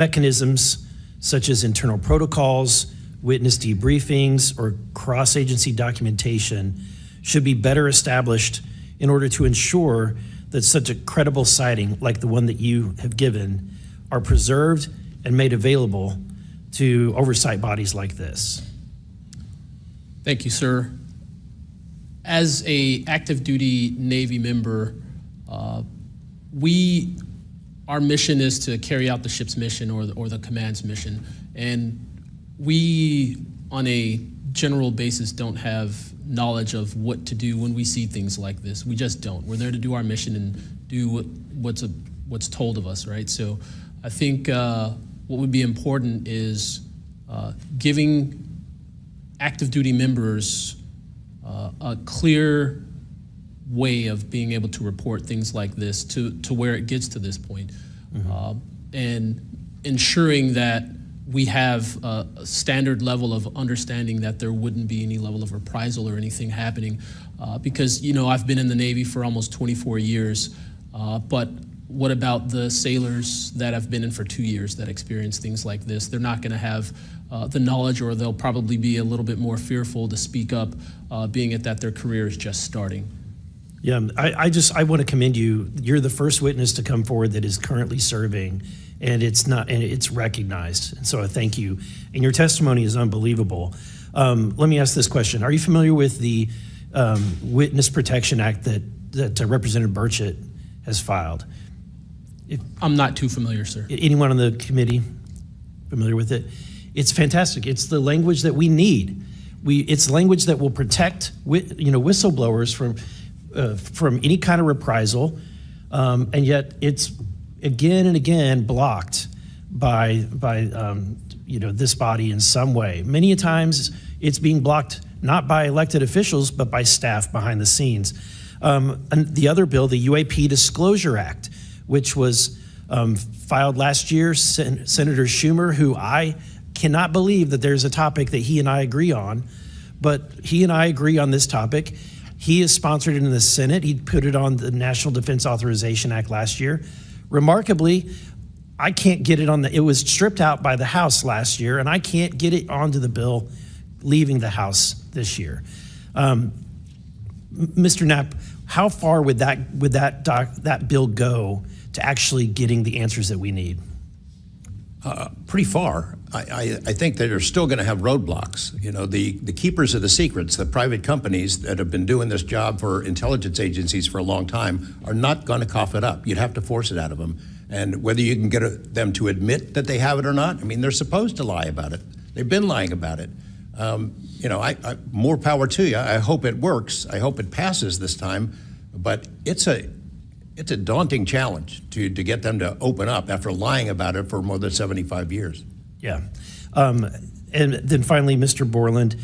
Mechanisms such as internal protocols, witness debriefings, or cross-agency documentation should be better established in order to ensure that such a credible sighting like the one that you have given are preserved and made available to oversight bodies like this. Thank you, sir. As a active duty Navy member, our mission is to carry out the ship's mission or the command's mission. And we, on a general basis, don't have knowledge of what to do when we see things like this. We just don't. We're there to do our mission and do what's told of us, right? So I think what would be important is giving active duty members a clear way of being able to report things like this to where it gets to this point. And ensuring that we have a standard level of understanding that there wouldn't be any level of reprisal or anything happening. Because, you know, I've been in the Navy for almost 24 years, but what about the sailors that have been in for 2 years that experience things like this? They're not gonna have the knowledge, or they'll probably be a little bit more fearful to speak up, being it that their career is just starting. Yeah, I want to commend you. You're the first witness to come forward that is currently serving, and it's recognized. And so I thank you. And your testimony is unbelievable. Let me ask this question. Are you familiar with the Witness Protection Act that Representative Burchett has filed? I'm not too familiar, sir. Anyone on the committee familiar with it? It's fantastic. It's the language that we need. It's language that will protect whistleblowers from any kind of reprisal, and yet it's again and again blocked by this body in some way. Many times it's being blocked not by elected officials but by staff behind the scenes. And the other bill, the UAP Disclosure Act, which was filed last year, Senator Schumer, who I cannot believe that there's a topic that he and I agree on, but he and I agree on this topic. He has sponsored it in the Senate. He put it on the National Defense Authorization Act last year. Remarkably, I can't get it on it was stripped out by the House last year, and I can't get it onto the bill leaving the House this year. Mr. Knapp, how far would that bill go to actually getting the answers that we need? Pretty far. I think that they're still going to have roadblocks. You know, the keepers of the secrets, the private companies that have been doing this job for intelligence agencies for a long time, are not going to cough it up. You'd have to force it out of them. And whether you can get them to admit that they have it or not, I mean, they're supposed to lie about it. They've been lying about it. More power to you. I hope it works. I hope it passes this time. But it's a daunting challenge to get them to open up after lying about it for more than 75 years. Yeah. And then finally, Mr. Borland,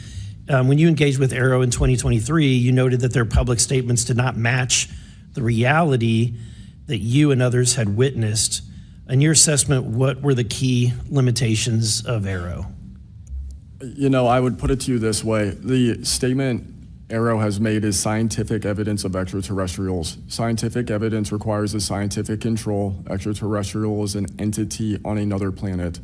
when you engaged with Arrow in 2023, you noted that their public statements did not match the reality that you and others had witnessed. In your assessment, what were the key limitations of Arrow? You know, I would put it to you this way. The statement Arrow has made is scientific evidence of extraterrestrials. Scientific evidence requires a scientific control. Extraterrestrial is an entity on another planet.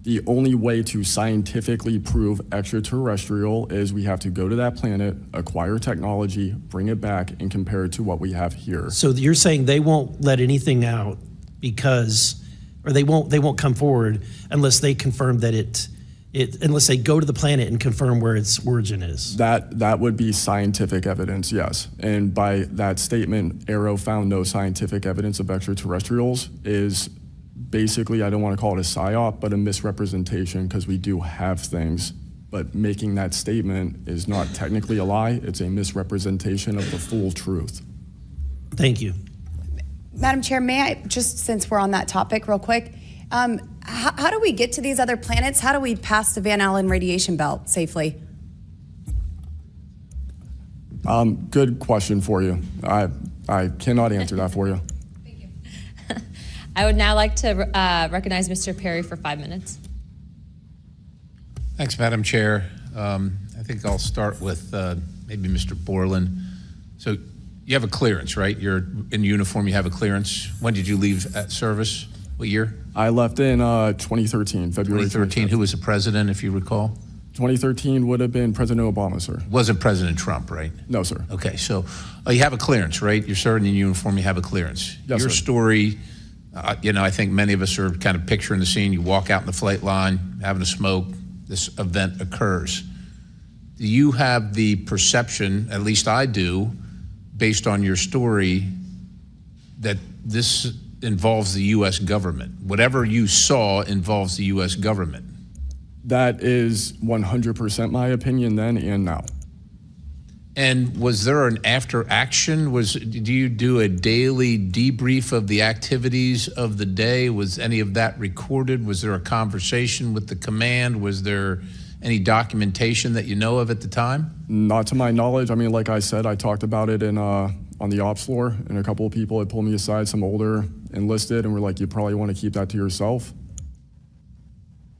The only way to scientifically prove extraterrestrial is we have to go to that planet, acquire technology, bring it back, and compare it to what we have here. So you're saying they won't let anything out or they won't come forward unless they confirm that unless they go to the planet and confirm where its origin is? That would be scientific evidence, yes. And by that statement, Arrow found no scientific evidence of extraterrestrials is basically, I don't want to call it a psyop, but a misrepresentation, because we do have things. But making that statement is not technically a lie. It's a misrepresentation of the full truth. Thank you. Madam Chair, may I, just since we're on that topic real quick, how do we get to these other planets? How do we pass the Van Allen radiation belt safely? Good question for you. I cannot answer that for you. Thank you. I would now like to recognize Mr. Perry for 5 minutes. Thanks, Madam Chair. I think I'll start with maybe Mr. Borland. So you have a clearance, right? You're in uniform, you have a clearance. When did you leave service? What year? I left in 2013, February 2013. 25th. Who was the president, if you recall? 2013 would have been President Obama, sir. Wasn't President Trump, right? No, sir. Okay, so you have a clearance, right? You're serving in uniform, you have a clearance. Yes, Your sir. story, I think many of us are kind of picturing the scene. You walk out in the flight line, having a smoke, this event occurs. Do you have the perception, at least I do, based on your story, that this involves the U.S. government? Whatever you saw involves the U.S. government. That is 100% my opinion then and now. And was there an after action? Do you do a daily debrief of the activities of the day? Was any of that recorded? Was there a conversation with the command? Was there any documentation that you know of at the time? Not to my knowledge. I mean, like I said, I talked about it in on the ops floor, and a couple of people had pulled me aside, some older enlisted, and were like, you probably want to keep that to yourself.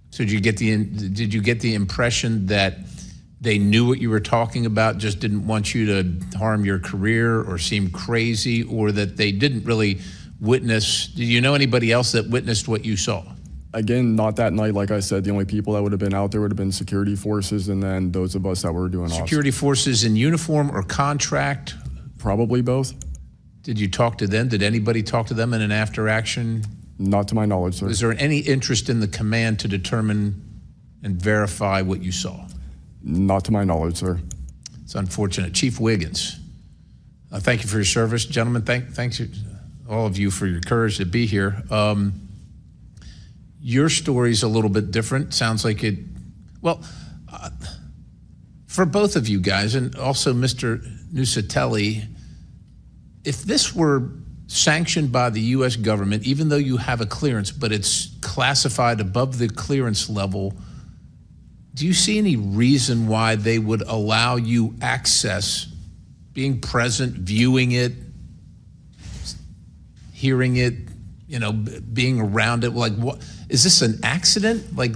So did you get the impression that they knew what you were talking about, just didn't want you to harm your career or seem crazy, or that they didn't really witness? Did you know anybody else that witnessed what you saw? Again, not that night. Like I said, the only people that would have been out there would have been security forces, and then those of us that were doing Security forces in uniform or contract? Probably both. Did you talk to them? Did anybody talk to them in an after action? Not to my knowledge, sir. Was there any interest in the command to determine and verify what you saw? Not to my knowledge, sir. It's unfortunate. Chief Wiggins, thank you for your service. Gentlemen, thanks all of you for your courage to be here. Your story's a little bit different. Sounds like it, well, for both of you guys, and also Mr. Nusatelli, if this were sanctioned by the U.S. government, even though you have a clearance, but it's classified above the clearance level, do you see any reason why they would allow you access, being present, viewing it, hearing it, being around it? Like, what is this, an accident? Like,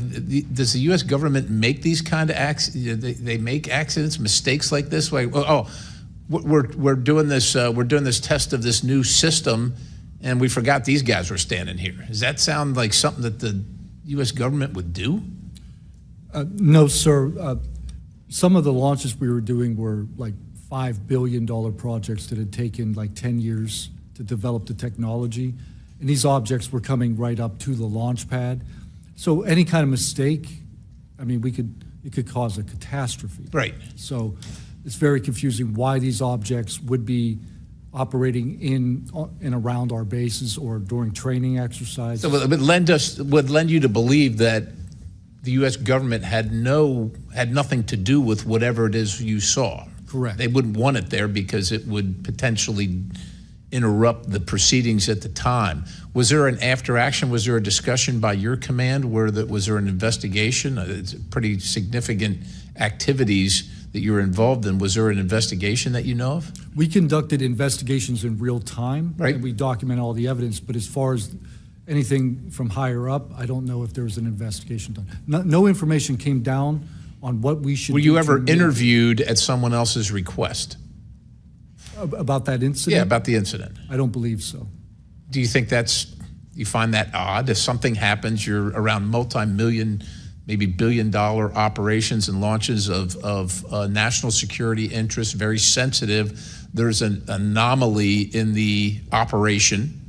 does the U.S. government make these kind of accidents? They make accidents, mistakes like this? Like, we're doing this test of this new system, and we forgot these guys were standing here. Does that sound like something that the U.S. government would do? No, sir. Some of the launches we were doing were like $5 billion projects that had taken like 10 years to develop the technology. And these objects were coming right up to the launch pad. So any kind of mistake, I mean, it could cause a catastrophe. Right. So it's very confusing why these objects would be operating in and around our bases or during training exercises. So it would lend you to believe that the U.S. government had nothing to do with whatever it is you saw. Correct. They wouldn't want it there because it would potentially interrupt the proceedings at the time. Was there an after action? Was there a discussion by your command was there an investigation? It's pretty significant activities that you were involved in. Was there an investigation that you know of? We conducted investigations in real time, right, and we document all the evidence, but as far as anything from higher up, I don't know if there was an investigation done. No information came down on what we should do. Were you ever interviewed at someone else's request? About that incident? Yeah, about the incident. I don't believe so. Do you think you find that odd? If something happens, you're around multi-million, maybe billion-dollar operations and launches of national security interests, very sensitive. There's an anomaly in the operation.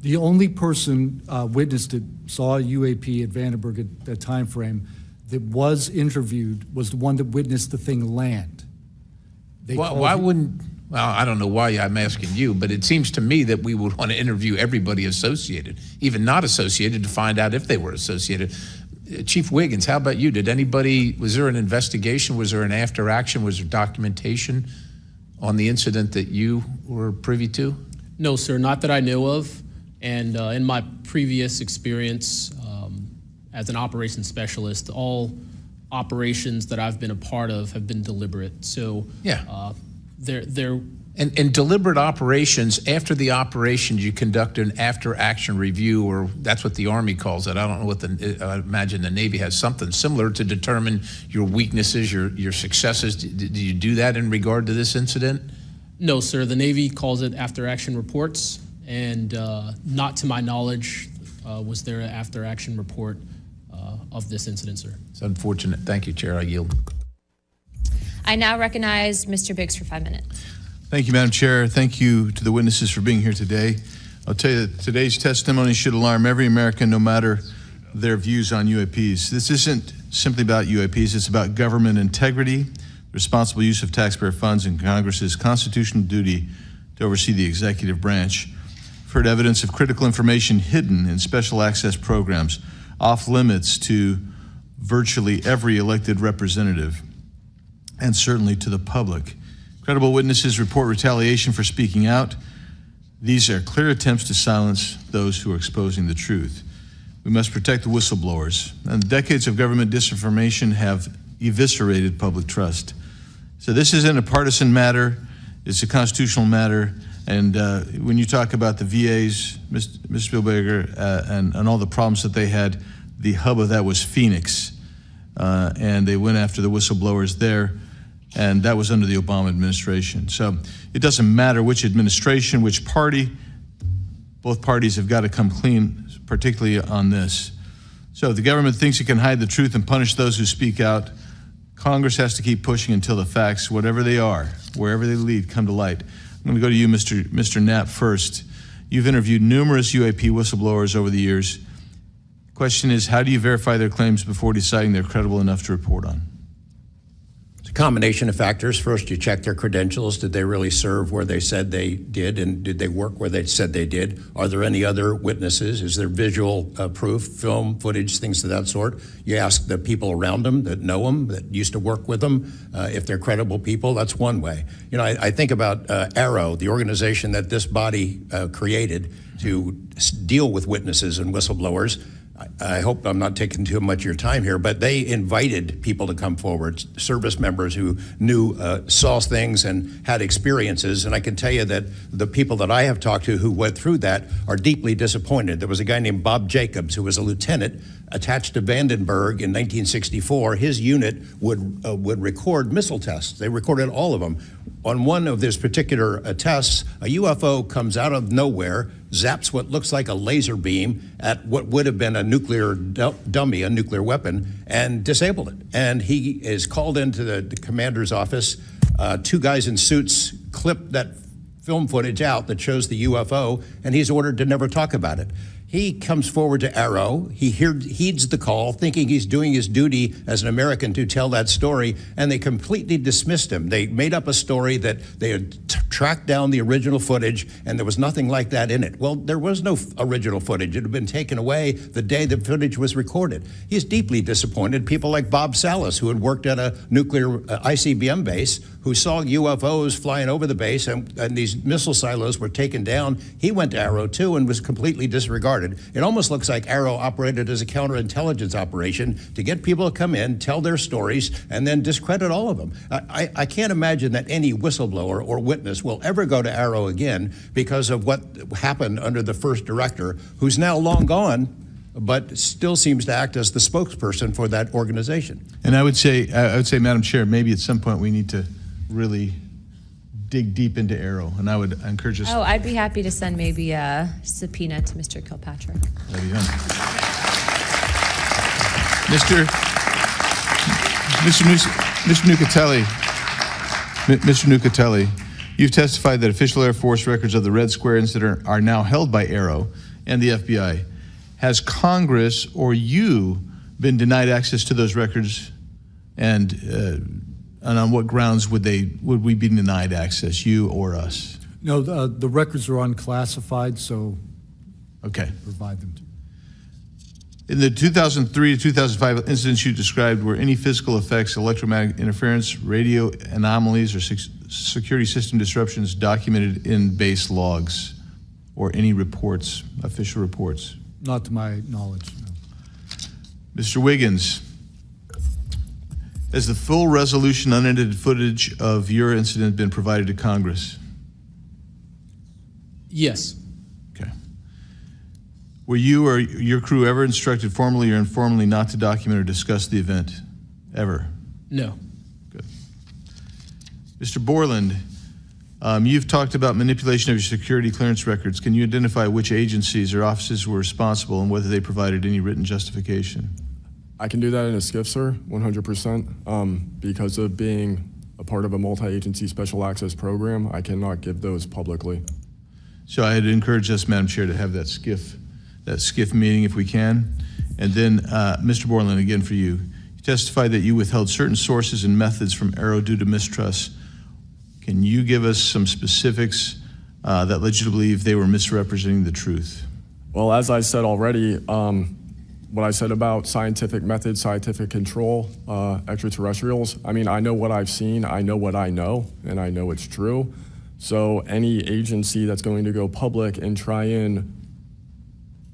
The only person witnessed it, saw a UAP at Vandenberg at that time frame, that was interviewed was the one that witnessed the thing land. Well, I don't know why I'm asking you, but it seems to me that we would want to interview everybody associated, even not associated, to find out if they were associated. Chief Wiggins, how about you? Was there an investigation? Was there an after action? Was there documentation on the incident that you were privy to? No, sir, not that I know of. And in my previous experience as an operations specialist, all operations that I've been a part of have been deliberate. So yeah, they're and deliberate operations. After the operations, you conduct an after-action review, or that's what the Army calls it. I don't know what I imagine the Navy has something similar to determine your weaknesses, your successes. Did you do that in regard to this incident? No, sir. The Navy calls it after-action reports, and not to my knowledge was there an after-action report of this incident, sir. It's unfortunate. Thank you, Chair. I yield. I now recognize Mr. Biggs for 5 minutes. Thank you, Madam Chair. Thank you to the witnesses for being here today. I'll tell you that today's testimony should alarm every American, no matter their views on UAPs. This isn't simply about UAPs, it's about government integrity, responsible use of taxpayer funds, and Congress's constitutional duty to oversee the executive branch. We've heard evidence of critical information hidden in special access programs, off limits to virtually every elected representative, and certainly to the public. Credible witnesses report retaliation for speaking out. These are clear attempts to silence those who are exposing the truth. We must protect the whistleblowers, and decades of government disinformation have eviscerated public trust. So this isn't a partisan matter, it's a constitutional matter, and when you talk about the VAs, Ms. Spielberger, and all the problems that they had, the hub of that was Phoenix, and they went after the whistleblowers there, and that was under the Obama administration. So it doesn't matter which administration, which party, both parties have got to come clean, particularly on this. So if the government thinks it can hide the truth and punish those who speak out, Congress has to keep pushing until the facts, whatever they are, wherever they lead, come to light. I'm going to go to you, Mr. Knapp, first. You've interviewed numerous UAP whistleblowers over the years. Question is, how do you verify their claims before deciding they're credible enough to report on? Combination of factors. First, you check their credentials. Did they really serve where they said they did, and did they work where they said they did? Are there any other witnesses? Is there visual proof, film, footage, things of that sort? You ask the people around them that know them, that used to work with them, if they're credible people. That's one way. You know, I think about Arrow, the organization that this body created to deal with witnesses and whistleblowers. I hope I'm not taking too much of your time here, but they invited people to come forward, service members who knew, saw things and had experiences. And I can tell you that the people that I have talked to who went through that are deeply disappointed. There was a guy named Bob Jacobs who was a lieutenant attached to Vandenberg in 1964. His unit would record missile tests. They recorded all of them. On one of these particular tests, a UFO comes out of nowhere, zaps what looks like a laser beam at what would have been a nuclear dummy, a nuclear weapon, and disabled it. And he is called into the commander's office. Two guys in suits clip that film footage out that shows the UFO, and he's ordered to never talk about it. He comes forward to Arrow. He heeds the call, thinking he's doing his duty as an American to tell that story, and they completely dismissed him. They made up a story that they had tracked down the original footage, and there was nothing like that in it. Well, there was no original footage. It had been taken away the day the footage was recorded. He's deeply disappointed. People like Bob Salas, who had worked at a nuclear ICBM base, who saw UFOs flying over the base, and these missile silos were taken down. He went to Arrow, too, and was completely disregarded. It almost looks like Arrow operated as a counterintelligence operation to get people to come in, tell their stories, and then discredit all of them. I can't imagine that any whistleblower or witness will ever go to Arrow again because of what happened under the first director, who's now long gone, but still seems to act as the spokesperson for that organization. And I would say, Madam Chair, maybe at some point we need to really dig deep into Arrow, and I would encourage us. Oh, I'd be happy to send maybe a subpoena to Mr. Kilpatrick. That'd be fun. Mr. Nucatelli, you've testified that official Air Force records of the Red Square incident are now held by Arrow and the FBI. Has Congress or you been denied access to those records, and on what grounds would we be denied access, you or us? No, the records are unclassified, so okay, provide them to. In the 2003 to 2005 incidents you described, were any physical effects, electromagnetic interference, radio anomalies, or security system disruptions documented in base logs or any reports, official reports? Not to my knowledge, no. Mr. Wiggins, has the full resolution unedited footage of your incident been provided to Congress? Yes. Okay. Were you or your crew ever instructed formally or informally not to document or discuss the event? Ever? No. Good. Mr. Borland, You've talked about manipulation of your security clearance records. Can you identify which agencies or offices were responsible and whether they provided any written justification? I can do that in a skiff, sir, 100%. Because of being a part of a multi-agency special access program, I cannot give those publicly. So I'd encourage us, Madam Chair, to have that skiff meeting if we can. And then, Mr. Borland, again for you. You testified that you withheld certain sources and methods from Arrow due to mistrust. Can you give us some specifics that led you to believe they were misrepresenting the truth? Well, as I said already, what I said about scientific methods, scientific control, extraterrestrials, I mean, I know what I've seen, I know what I know, and I know it's true. So any agency that's going to go public and try and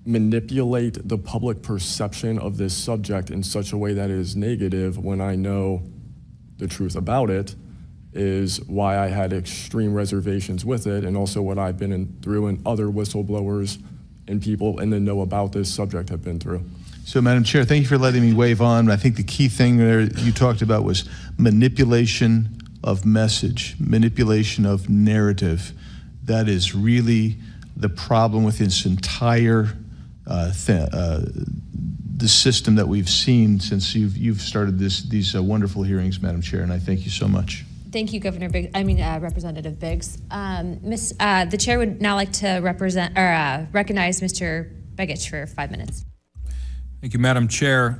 manipulate the public perception of this subject in such a way that is negative when I know the truth about it is why I had extreme reservations with it, and also what I've been through and other whistleblowers and people in the know about this subject have been through. So, Madam Chair, thank you for letting me wave on. I think the key thing there you talked about was manipulation of message, manipulation of narrative. That is really the problem with this entire the system that we've seen since you've started these wonderful hearings, Madam Chair, and I thank you so much. Thank you, Representative Biggs. The chair would now like to recognize Mr. Begich for 5 minutes. Thank you, Madam Chair.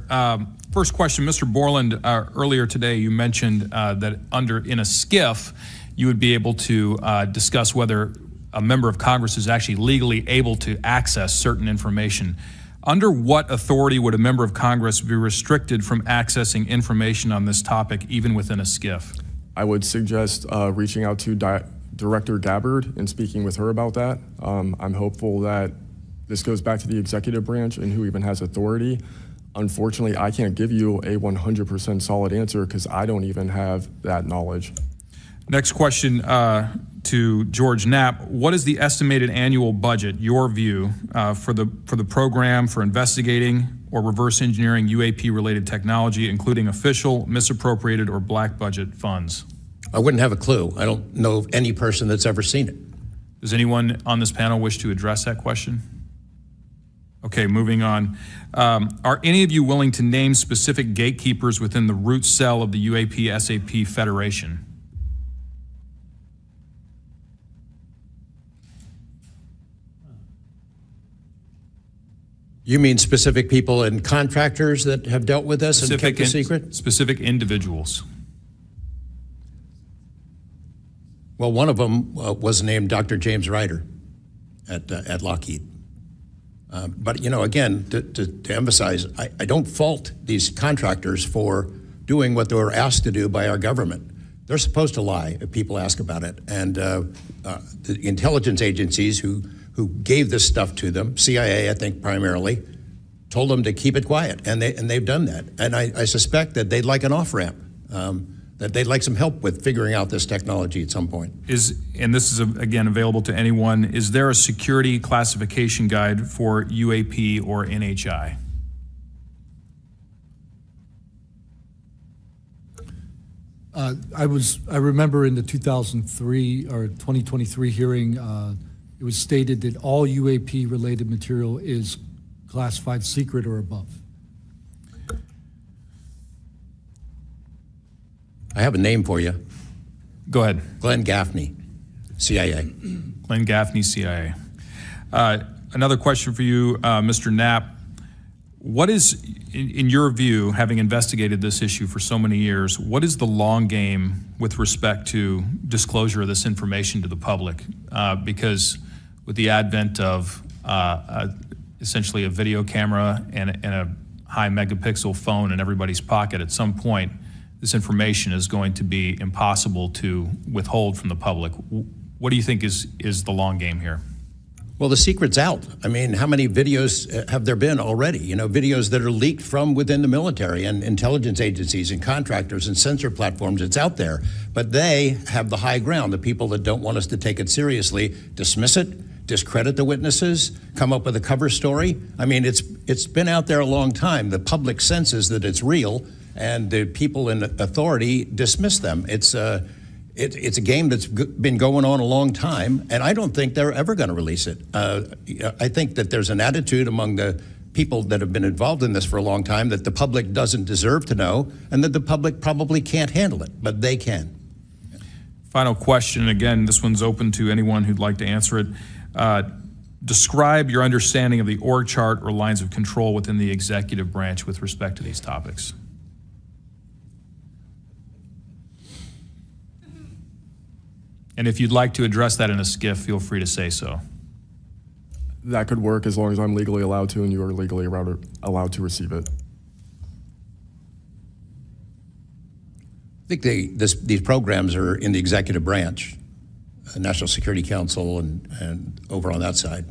First question, Mr. Borland, earlier today you mentioned that in a skiff, you would be able to discuss whether a member of Congress is actually legally able to access certain information. Under what authority would a member of Congress be restricted from accessing information on this topic, even within a skiff? I would suggest reaching out to Director Gabbard and speaking with her about that. I'm hopeful that this goes back to the executive branch and who even has authority. Unfortunately, I can't give you a 100% solid answer because I don't even have that knowledge. Next question to George Knapp. What is the estimated annual budget, your view, for the program for investigating or reverse engineering UAP-related technology, including official, misappropriated, or black budget funds? I wouldn't have a clue. I don't know of any person that's ever seen it. Does anyone on this panel wish to address that question? Okay, moving on. Are any of you willing to name specific gatekeepers within the root cell of the UAP-SAP Federation? You mean specific people and contractors that have dealt with this and kept the secret? Specific individuals. Well, one of them was named Dr. James Ryder at Lockheed. But, you know, again, to emphasize, I don't fault these contractors for doing what they were asked to do by our government. They're supposed to lie if people ask about it. And the intelligence agencies who gave this stuff to them, CIA, I think primarily, told them to keep it quiet, and they've done that. And I suspect that they'd like an off-ramp, that they'd like some help with figuring out this technology at some point. And this is, again, available to anyone, is there a security classification guide for UAP or NHI? I remember in the 2003 or 2023 hearing, it was stated that all UAP-related material is classified secret or above. I have a name for you. Go ahead. Glenn Gaffney, CIA. Glenn Gaffney, CIA. Another question for you, Mr. Knapp. What is, in your view, having investigated this issue for so many years, what is the long game with respect to disclosure of this information to the public? Because with the advent of essentially a video camera and a high megapixel phone in everybody's pocket, at some point, this information is going to be impossible to withhold from the public. What do you think is the long game here? Well, the secret's out. I mean, how many videos have there been already? You know, videos that are leaked from within the military and intelligence agencies and contractors and sensor platforms. It's out there. But they have the high ground. The people that don't want us to take it seriously dismiss it, discredit the witnesses, come up with a cover story. I mean, it's been out there a long time. The public senses that it's real, and the people in authority dismiss them. It's it's a game that's been going on a long time, and I don't think they're ever going to release it. I think that there's an attitude among the people that have been involved in this for a long time that the public doesn't deserve to know, and that the public probably can't handle it, but they can. Final question, again, this one's open to anyone who'd like to answer it. Describe your understanding of the org chart or lines of control within the executive branch with respect to these topics. And if you'd like to address that in a skiff, feel free to say so. That could work as long as I'm legally allowed to and you are legally allowed to receive it. I think these programs are in the executive branch, National Security Council, and over on that side.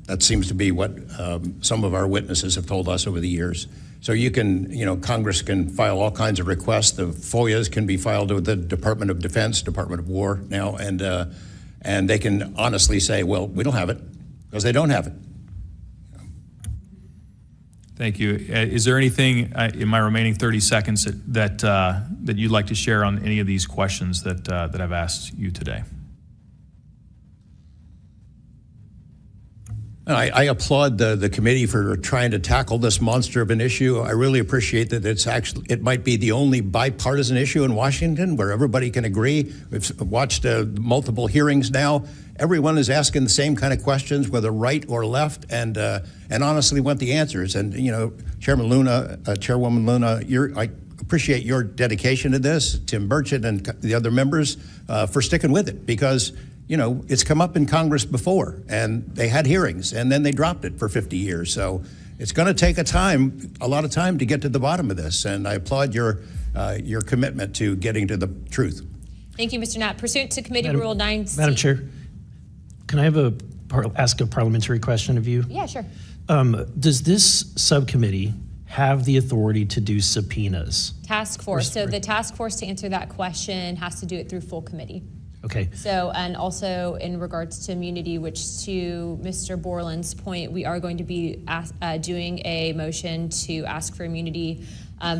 That seems to be what some of our witnesses have told us over the years. So you can, Congress can file all kinds of requests. The FOIAs can be filed with the Department of Defense, Department of War now, and they can honestly say, well, we don't have it, because they don't have it. Thank you. Is there anything in my remaining 30 seconds that you'd like to share on any of these questions that I've asked you today? I applaud the committee for trying to tackle this monster of an issue. I really appreciate that it might be the only bipartisan issue in Washington where everybody can agree. We've watched multiple hearings now. Everyone is asking the same kind of questions, whether right or left, and honestly want the answers. And Chairman Luna, Chairwoman Luna, I appreciate your dedication to this, Tim Burchett and the other members, for sticking with it, because it's come up in Congress before, and they had hearings, and then they dropped it for 50 years. So it's going to take a lot of time to get to the bottom of this, and I applaud your commitment to getting to the truth. Thank you, Mr. Knapp. Pursuant to Committee Rule 9C. Madam Chair, can I ask a parliamentary question of you? Yeah, sure. Does this subcommittee have the authority to do subpoenas? Task force. So the task force, to answer that question, has to do it through full committee. Okay. So, and also in regards to immunity, which to Mr. Borland's point, we are going to be doing a motion to ask for immunity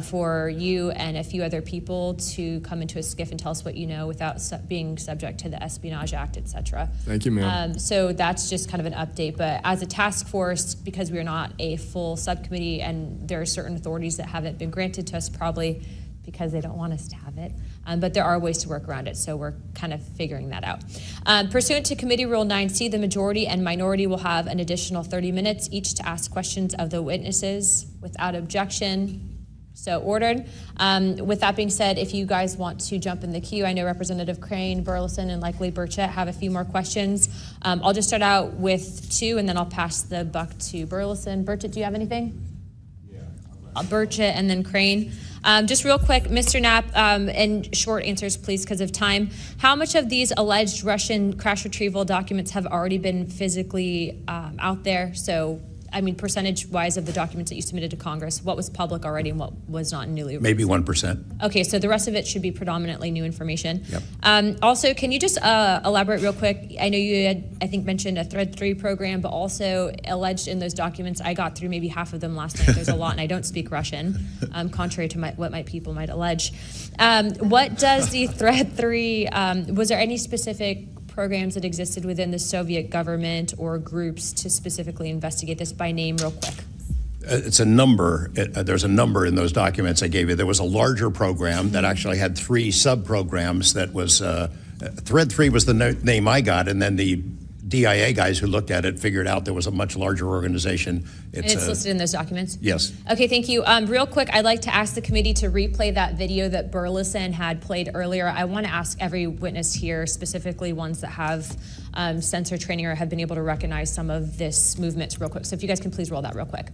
for you and a few other people to come into a skiff and tell us what you know without being subject to the Espionage Act, et cetera. Thank you, ma'am. So that's just kind of an update. But as a task force, because we are not a full subcommittee and there are certain authorities that haven't been granted to us, probably because they don't want us to have it. But there are ways to work around it, so we're kind of figuring that out. Pursuant to Committee Rule 9C, the majority and minority will have an additional 30 minutes each to ask questions of the witnesses without objection. So ordered. With that being said, if you guys want to jump in the queue, I know Representative Crane, Burleson, and likely Burchett have a few more questions. I'll just start out with two, and then I'll pass the buck to Burleson. Burchett, do you have anything? Yeah. Burchett and then Crane. Just real quick, Mr. Knapp, and short answers, please, because of time. How much of these alleged Russian crash retrieval documents have already been physically out there? So, I mean, percentage-wise of the documents that you submitted to Congress, what was public already and what was not newly released? Maybe 1%. Okay, so the rest of it should be predominantly new information. Yep. Also, can you just elaborate real quick? I know you had, I think, mentioned a Thread 3 program, but also alleged in those documents, I got through maybe half of them last night. There's a lot, and I don't speak Russian, contrary to what my people might allege. What does the Thread 3, was there any specific programs that existed within the Soviet government or groups to specifically investigate this by name real quick? It's a number. There's a number in those documents I gave you. There was a larger program that actually had 3 sub-programs that was, Thread 3 was the name I got, and then the DIA guys who looked at it figured out there was a much larger organization. And it's listed in those documents? Yes. Okay, thank you. Real quick, I'd like to ask the committee to replay that video that Burleson had played earlier. I want to ask every witness here, specifically ones that have sensor training or have been able to recognize some of this movement real quick. So if you guys can please roll that real quick.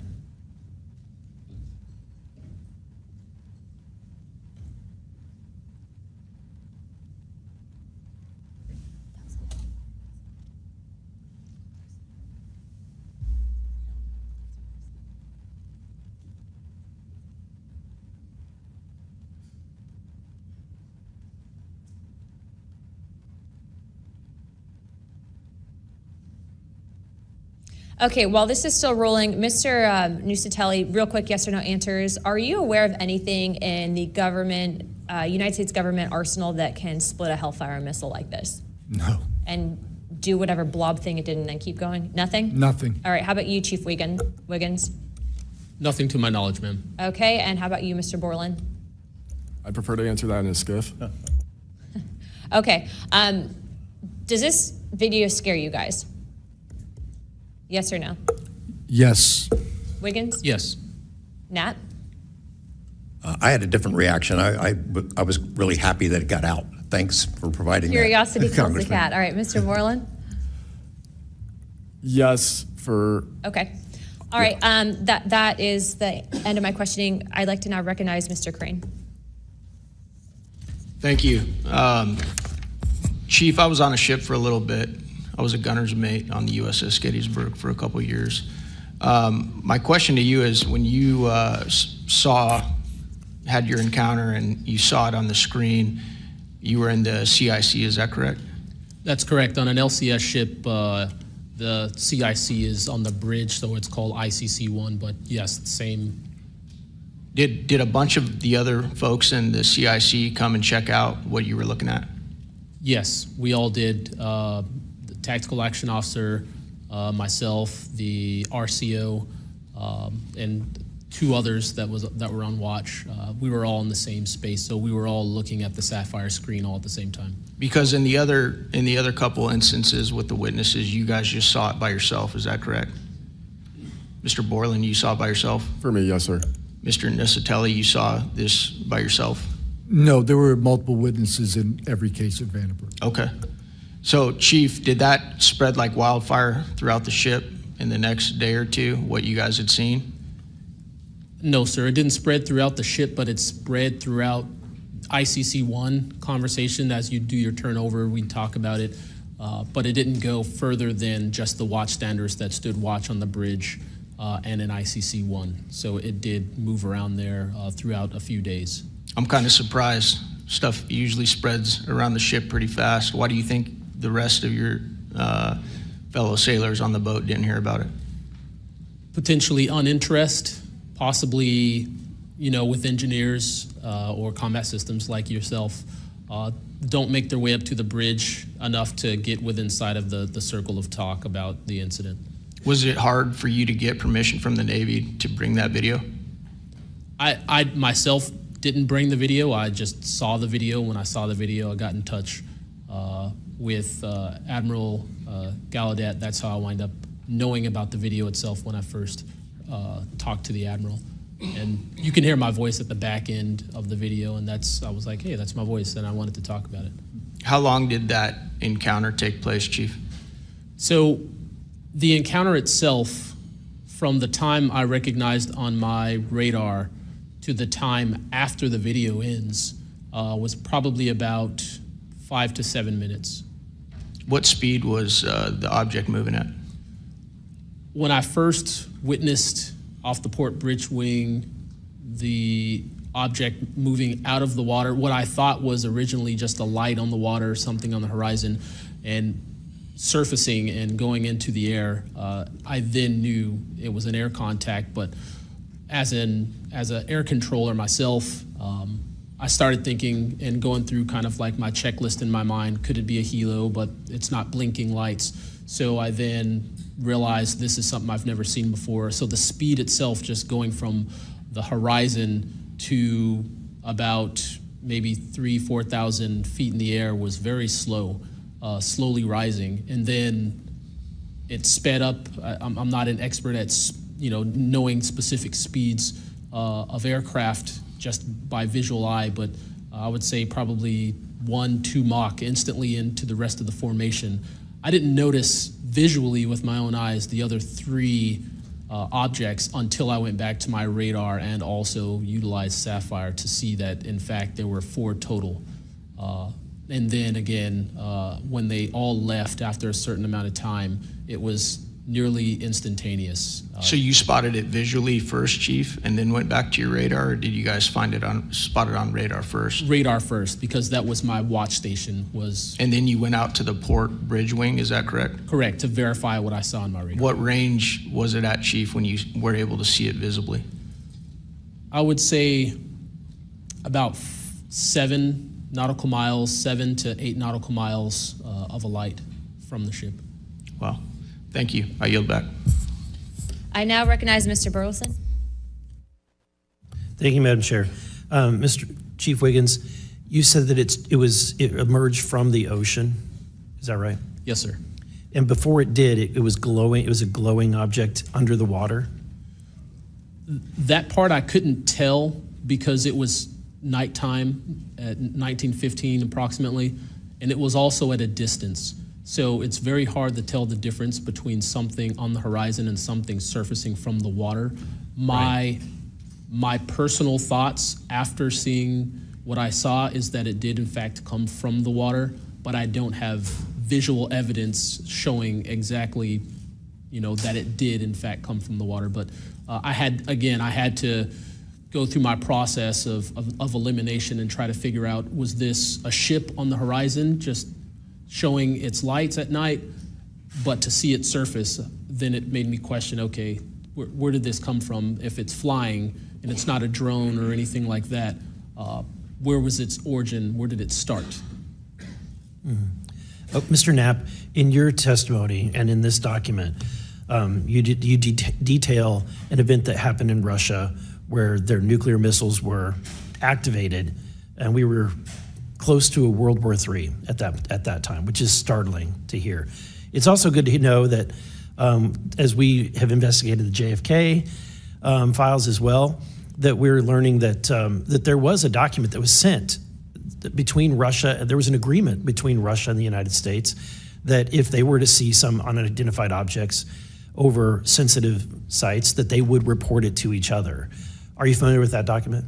Okay, while this is still rolling, Mr. Nusatelli, real quick yes or no answers. Are you aware of anything in the government, United States government arsenal that can split a Hellfire missile like this? No. And do whatever blob thing it did and then keep going? Nothing? Nothing. All right, how about you, Chief Wiggins? Nothing to my knowledge, ma'am. Okay, and how about you, Mr. Borland? I prefer to answer that in a skiff. Okay, does this video scare you guys? Yes or no? Yes. Wiggins? Yes. Nat? I had a different reaction. I was really happy that it got out. Thanks for providing Curiosity that, kills the Congressman. cat. All right, Mr. Borland? Yes, for Okay. All right, that is the end of my questioning. I'd like to now recognize Mr. Crane. Thank you. Chief, I was on a ship for a little bit. I was a gunner's mate on the USS Gettysburg for a couple of years. My question to you is, when you had your encounter and you saw it on the screen, you were in the CIC, is that correct? That's correct. On an LCS ship, the CIC is on the bridge, so it's called ICC-1, but yes, same. Did a bunch of the other folks in the CIC come and check out what you were looking at? Yes, we all did. The tactical action officer, myself, the RCO, and two others that were on watch. We were all in the same space, so we were all looking at the Sapphire screen all at the same time. Because in the other couple instances with the witnesses, you guys just saw it by yourself, is that correct? Mr. Borland, you saw it by yourself? For me, yes, sir. Mr. Nusatelli, you saw this by yourself? No, there were multiple witnesses in every case at Vandenberg. Okay. So, Chief, did that spread like wildfire throughout the ship in the next day or two, what you guys had seen? No, sir, it didn't spread throughout the ship, but it spread throughout ICC-1 conversation. As you do your turnover, we talk about it, but it didn't go further than just the watchstanders that stood watch on the bridge and in ICC-1. So it did move around there throughout a few days. I'm kind of surprised. Stuff usually spreads around the ship pretty fast. Why do you think the rest of your fellow sailors on the boat didn't hear about it? Potentially uninterest, possibly, with engineers or combat systems like yourself, don't make their way up to the bridge enough to get within sight of the circle of talk about the incident. Was it hard for you to get permission from the Navy to bring that video? I myself didn't bring the video. I just saw the video. When I saw the video, I got in touch with Admiral Gallaudet. That's how I wind up knowing about the video itself when I first talked to the Admiral. And you can hear my voice at the back end of the video, and I was like, hey, that's my voice, and I wanted to talk about it. How long did that encounter take place, Chief? So the encounter itself, from the time I recognized on my radar to the time after the video ends, was probably about 5 to 7 minutes. What speed was the object moving at? When I first witnessed off the port bridge wing the object moving out of the water, what I thought was originally just a light on the water or something on the horizon, and surfacing and going into the air, I then knew it was an air contact. But as an air controller myself, I started thinking and going through kind of like my checklist in my mind. Could it be a helo? But it's not blinking lights. So I then realized this is something I've never seen before. So the speed itself, just going from the horizon to about maybe 3,000–4,000 feet in the air, was very slow, slowly rising. And then it sped up. I'm not an expert at knowing specific speeds of aircraft just by visual eye, but I would say probably 1–2 Mach instantly into the rest of the formation. I didn't notice visually with my own eyes the other 3 objects until I went back to my radar and also utilized Sapphire to see that, in fact, there were 4 total. And then again, when they all left after a certain amount of time, it was nearly instantaneous. So you spotted it visually first, Chief, and then went back to your radar, or did you guys spot it on radar first? Radar first, because that was my watch station. And then you went out to the port bridge wing, is that correct? Correct, to verify what I saw on my radar. What range was it at, Chief, when you were able to see it visibly? I would say about 7 nautical miles, 7 to 8 nautical miles of a light from the ship. Wow. Thank you. I yield back. I now recognize Mr. Burleson. Thank you, Madam Chair. Mr. Chief Wiggins, you said that it emerged from the ocean. Is that right? Yes, sir. And before it did, it was glowing. It was a glowing object under the water. That part I couldn't tell because it was nighttime at 1915 approximately, and it was also at a distance. So it's very hard to tell the difference between something on the horizon and something surfacing from the water. My personal thoughts after seeing what I saw is that it did in fact come from the water, but I don't have visual evidence showing exactly, that it did in fact come from the water. But I had to go through my process of elimination and try to figure out, was this a ship on the horizon just showing its lights at night, but to see it surface, then it made me question, okay, where did this come from? If it's flying and it's not a drone or anything like that, where was its origin? Where did it start? Mm-hmm. Mr. Knapp, in your testimony and in this document, you detail an event that happened in Russia where their nuclear missiles were activated, and we were close to a World War III at that time, which is startling to hear. It's also good to know that as we have investigated the JFK files as well, that we're learning that that there was a document that was sent between Russia, there was an agreement between Russia and the United States that if they were to see some unidentified objects over sensitive sites, that they would report it to each other. Are you familiar with that document?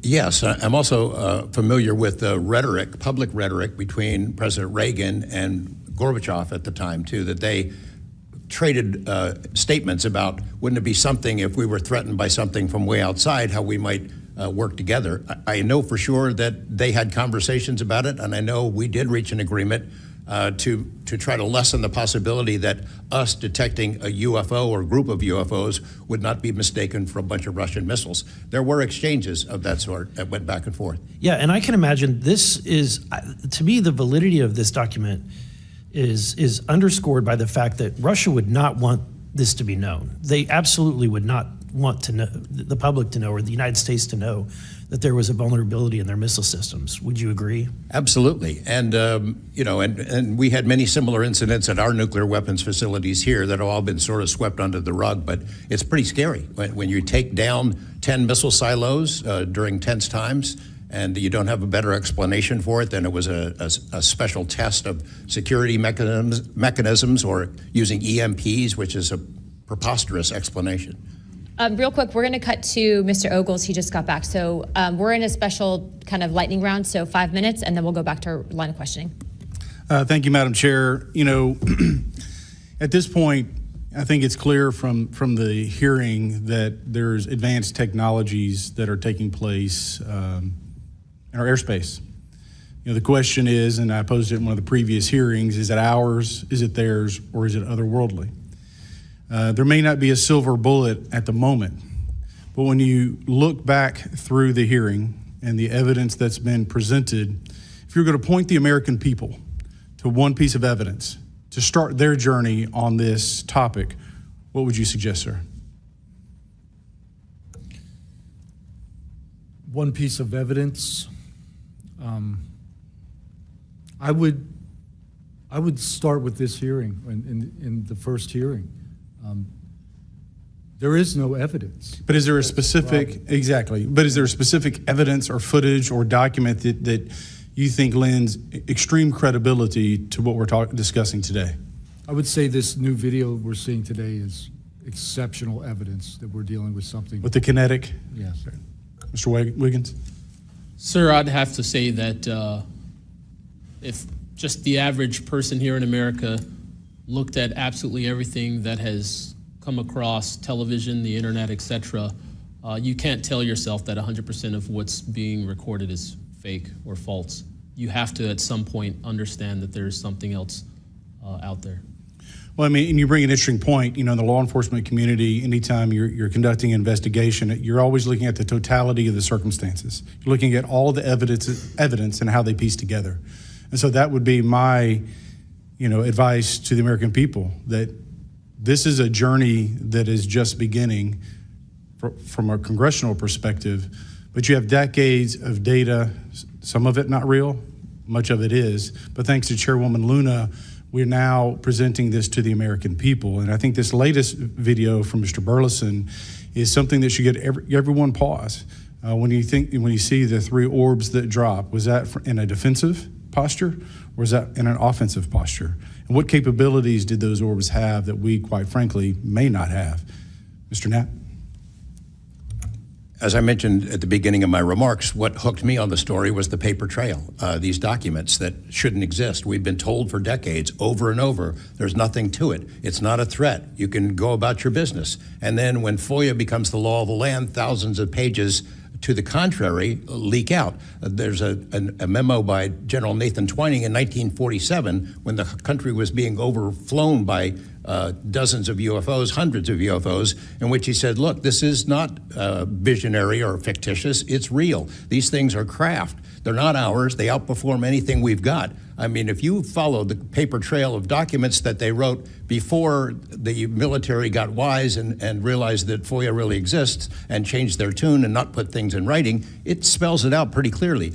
Yes, I'm also familiar with the rhetoric, public rhetoric between President Reagan and Gorbachev at the time, too, that they traded statements about, wouldn't it be something if we were threatened by something from way outside, how we might work together. I know for sure that they had conversations about it, and I know we did reach an agreement to try to lessen the possibility that us detecting a UFO or group of UFOs would not be mistaken for a bunch of Russian missiles. There were exchanges of that sort that went back and forth. Yeah, and I can imagine this is, to me, the validity of this document is underscored by the fact that Russia would not want this to be known. They absolutely would not want to know, the public to know, or the United States to know that there was a vulnerability in their missile systems. Would you agree? Absolutely. And, and we had many similar incidents at our nuclear weapons facilities here that have all been sort of swept under the rug, but it's pretty scary when you take down 10 missile silos during tense times and you don't have a better explanation for it than it was a special test of security mechanisms or using EMPs, which is a preposterous explanation. Real quick, we're going to cut to Mr. Ogles. He just got back. So we're in a special kind of lightning round, so 5 minutes, and then we'll go back to our line of questioning. Thank you, Madam Chair. At this point, I think it's clear from the hearing that there's advanced technologies that are taking place in our airspace. The question is, and I posed it in one of the previous hearings, is it ours, is it theirs, or is it otherworldly? There may not be a silver bullet at the moment, but when you look back through the hearing and the evidence that's been presented, if you're going to point the American people to one piece of evidence to start their journey on this topic, what would you suggest, sir? One piece of evidence, I would start with this hearing, in the first hearing. There is no evidence. But is there a specific, exactly, but is there a specific evidence or footage or document that you think lends extreme credibility to what we're discussing today? I would say this new video we're seeing today is exceptional evidence that we're dealing with something. With the kinetic? Yes. Mr. Wiggins? Sir, I'd have to say that if just the average person here in America looked at absolutely everything that has come across television, the internet, etc., you can't tell yourself that 100% of what's being recorded is fake or false. You have to, at some point, understand that there's something else out there. Well, I mean, and you bring an interesting point. In the law enforcement community, anytime you're conducting an investigation, you're always looking at the totality of the circumstances. You're looking at all the evidence and how they piece together. And so that would be my, advice to the American people, that this is a journey that is just beginning from a congressional perspective, but you have decades of data, some of it not real, much of it is, but thanks to Chairwoman Luna, we're now presenting this to the American people. And I think this latest video from Mr. Burleson is something that should get everyone pause. When you see the 3 orbs that drop, was that in a defensive posture, or was that in an offensive posture? And what capabilities did those orbs have that we, quite frankly, may not have? Mr. Knapp? As I mentioned at the beginning of my remarks, what hooked me on the story was the paper trail, these documents that shouldn't exist. We've been told for decades, over and over, there's nothing to it. It's not a threat. You can go about your business. And then when FOIA becomes the law of the land, thousands of pages to the contrary leak out. There's a memo by General Nathan Twining in 1947 when the country was being overflown by dozens of UFOs, hundreds of UFOs, in which he said, look, this is not visionary or fictitious, it's real. These things are craft. They're not ours. They outperform anything we've got. I mean, if you follow the paper trail of documents that they wrote before the military got wise and realized that FOIA really exists and changed their tune and not put things in writing, it spells it out pretty clearly.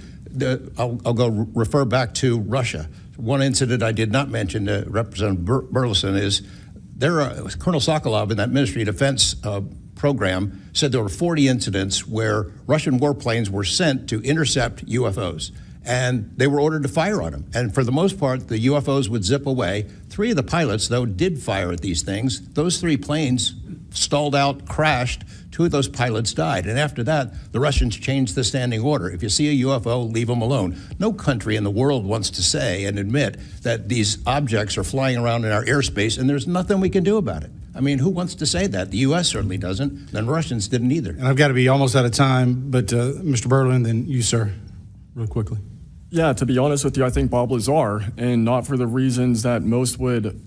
I'll go refer back to Russia. One incident I did not mention to Representative Burleson is Colonel Sokolov in that Ministry of Defense program said there were 40 incidents where Russian warplanes were sent to intercept UFOs. And they were ordered to fire on them. And for the most part, the UFOs would zip away. 3 of the pilots, though, did fire at these things. Those 3 planes stalled out, crashed. 2 of those pilots died. And after that, the Russians changed the standing order. If you see a UFO, leave them alone. No country in the world wants to say and admit that these objects are flying around in our airspace and there's nothing we can do about it. I mean, who wants to say that? The U.S. certainly doesn't. The Russians didn't either. And I've got to be almost out of time, but Mr. Berlin, then you, sir, real quickly. Yeah, to be honest with you, I think Bob Lazar, and not for the reasons that most would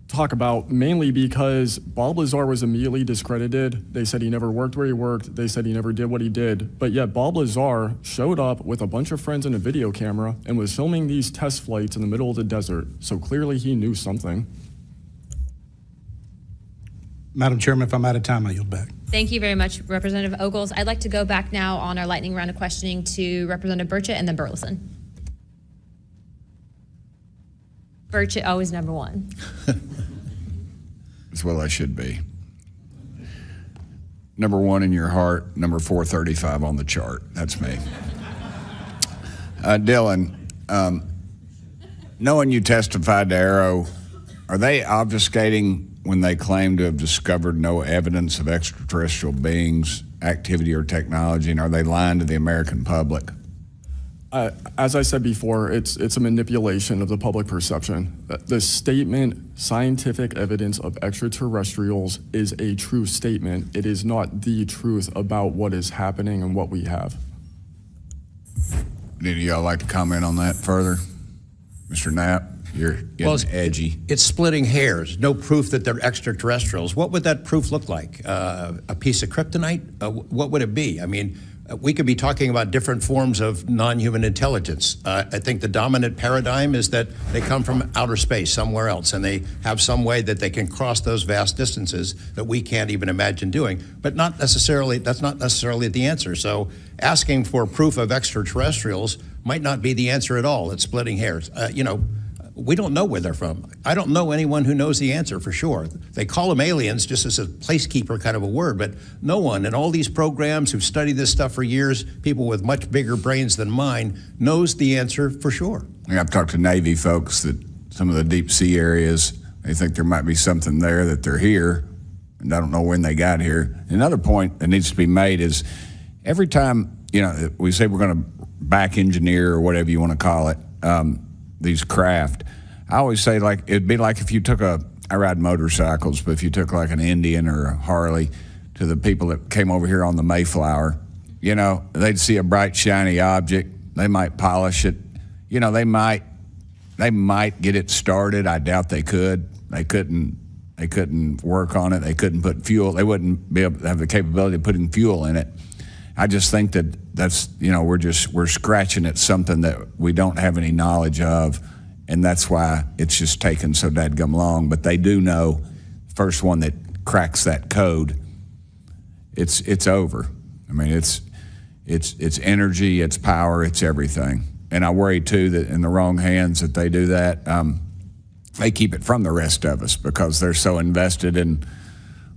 talk about, mainly because Bob Lazar was immediately discredited. They said he never worked where he worked. They said he never did what he did. But yet Bob Lazar showed up with a bunch of friends and a video camera and was filming these test flights in the middle of the desert. So clearly he knew something. Madam Chairman, if I'm out of time, I yield back. Thank you very much, Representative Ogles. I'd like to go back now on our lightning round of questioning to Representative Burchett and then Burleson. Burchett, always number 1. That's what I should be. Number 1 in your heart, number 435 on the chart. That's me. Dylan, knowing you testified to Arrow, are they obfuscating when they claim to have discovered no evidence of extraterrestrial beings, activity, or technology, and are they lying to the American public? As I said before, it's a manipulation of the public perception. The statement, scientific evidence of extraterrestrials, is a true statement. It is not the truth about what is happening and what we have. Did y'all like to comment on that further? Mr. Knapp? You're getting edgy. It's splitting hairs. No proof that they're extraterrestrials. What would that proof look like? A piece of kryptonite? What would it be? I mean, we could be talking about different forms of non-human intelligence. I think the dominant paradigm is that they come from outer space, somewhere else, and they have some way that they can cross those vast distances that we can't even imagine doing. But not necessarily, that's not necessarily the answer. So asking for proof of extraterrestrials might not be the answer at all. It's splitting hairs. We don't know where they're from. I don't know anyone who knows the answer for sure. They call them aliens just as a placekeeper kind of a word, but no one in all these programs who've studied this stuff for years, people with much bigger brains than mine, knows the answer for sure. I've talked to Navy folks that some of the deep sea areas, they think there might be something there, that they're here, and I don't know when they got here. Another point that needs to be made is every time, we say we're going to back engineer or whatever you want to call it, these craft. I always say, like, it'd be like if you took I ride motorcycles, but if you took like an Indian or a Harley to the people that came over here on the Mayflower, you know, they'd see a bright, shiny object. They might polish it. You know, they might get it started. I doubt they could. They couldn't work on it. They couldn't put fuel. They wouldn't be able to have the capability of putting fuel in it. I just think that's, you know, we're scratching at something that we don't have any knowledge of, and that's why it's just taken so dadgum long. But they do know, first one that cracks that code, it's over. I mean, it's energy, it's power, it's everything. And I worry too that in the wrong hands that they do that, they keep it from the rest of us because they're so invested in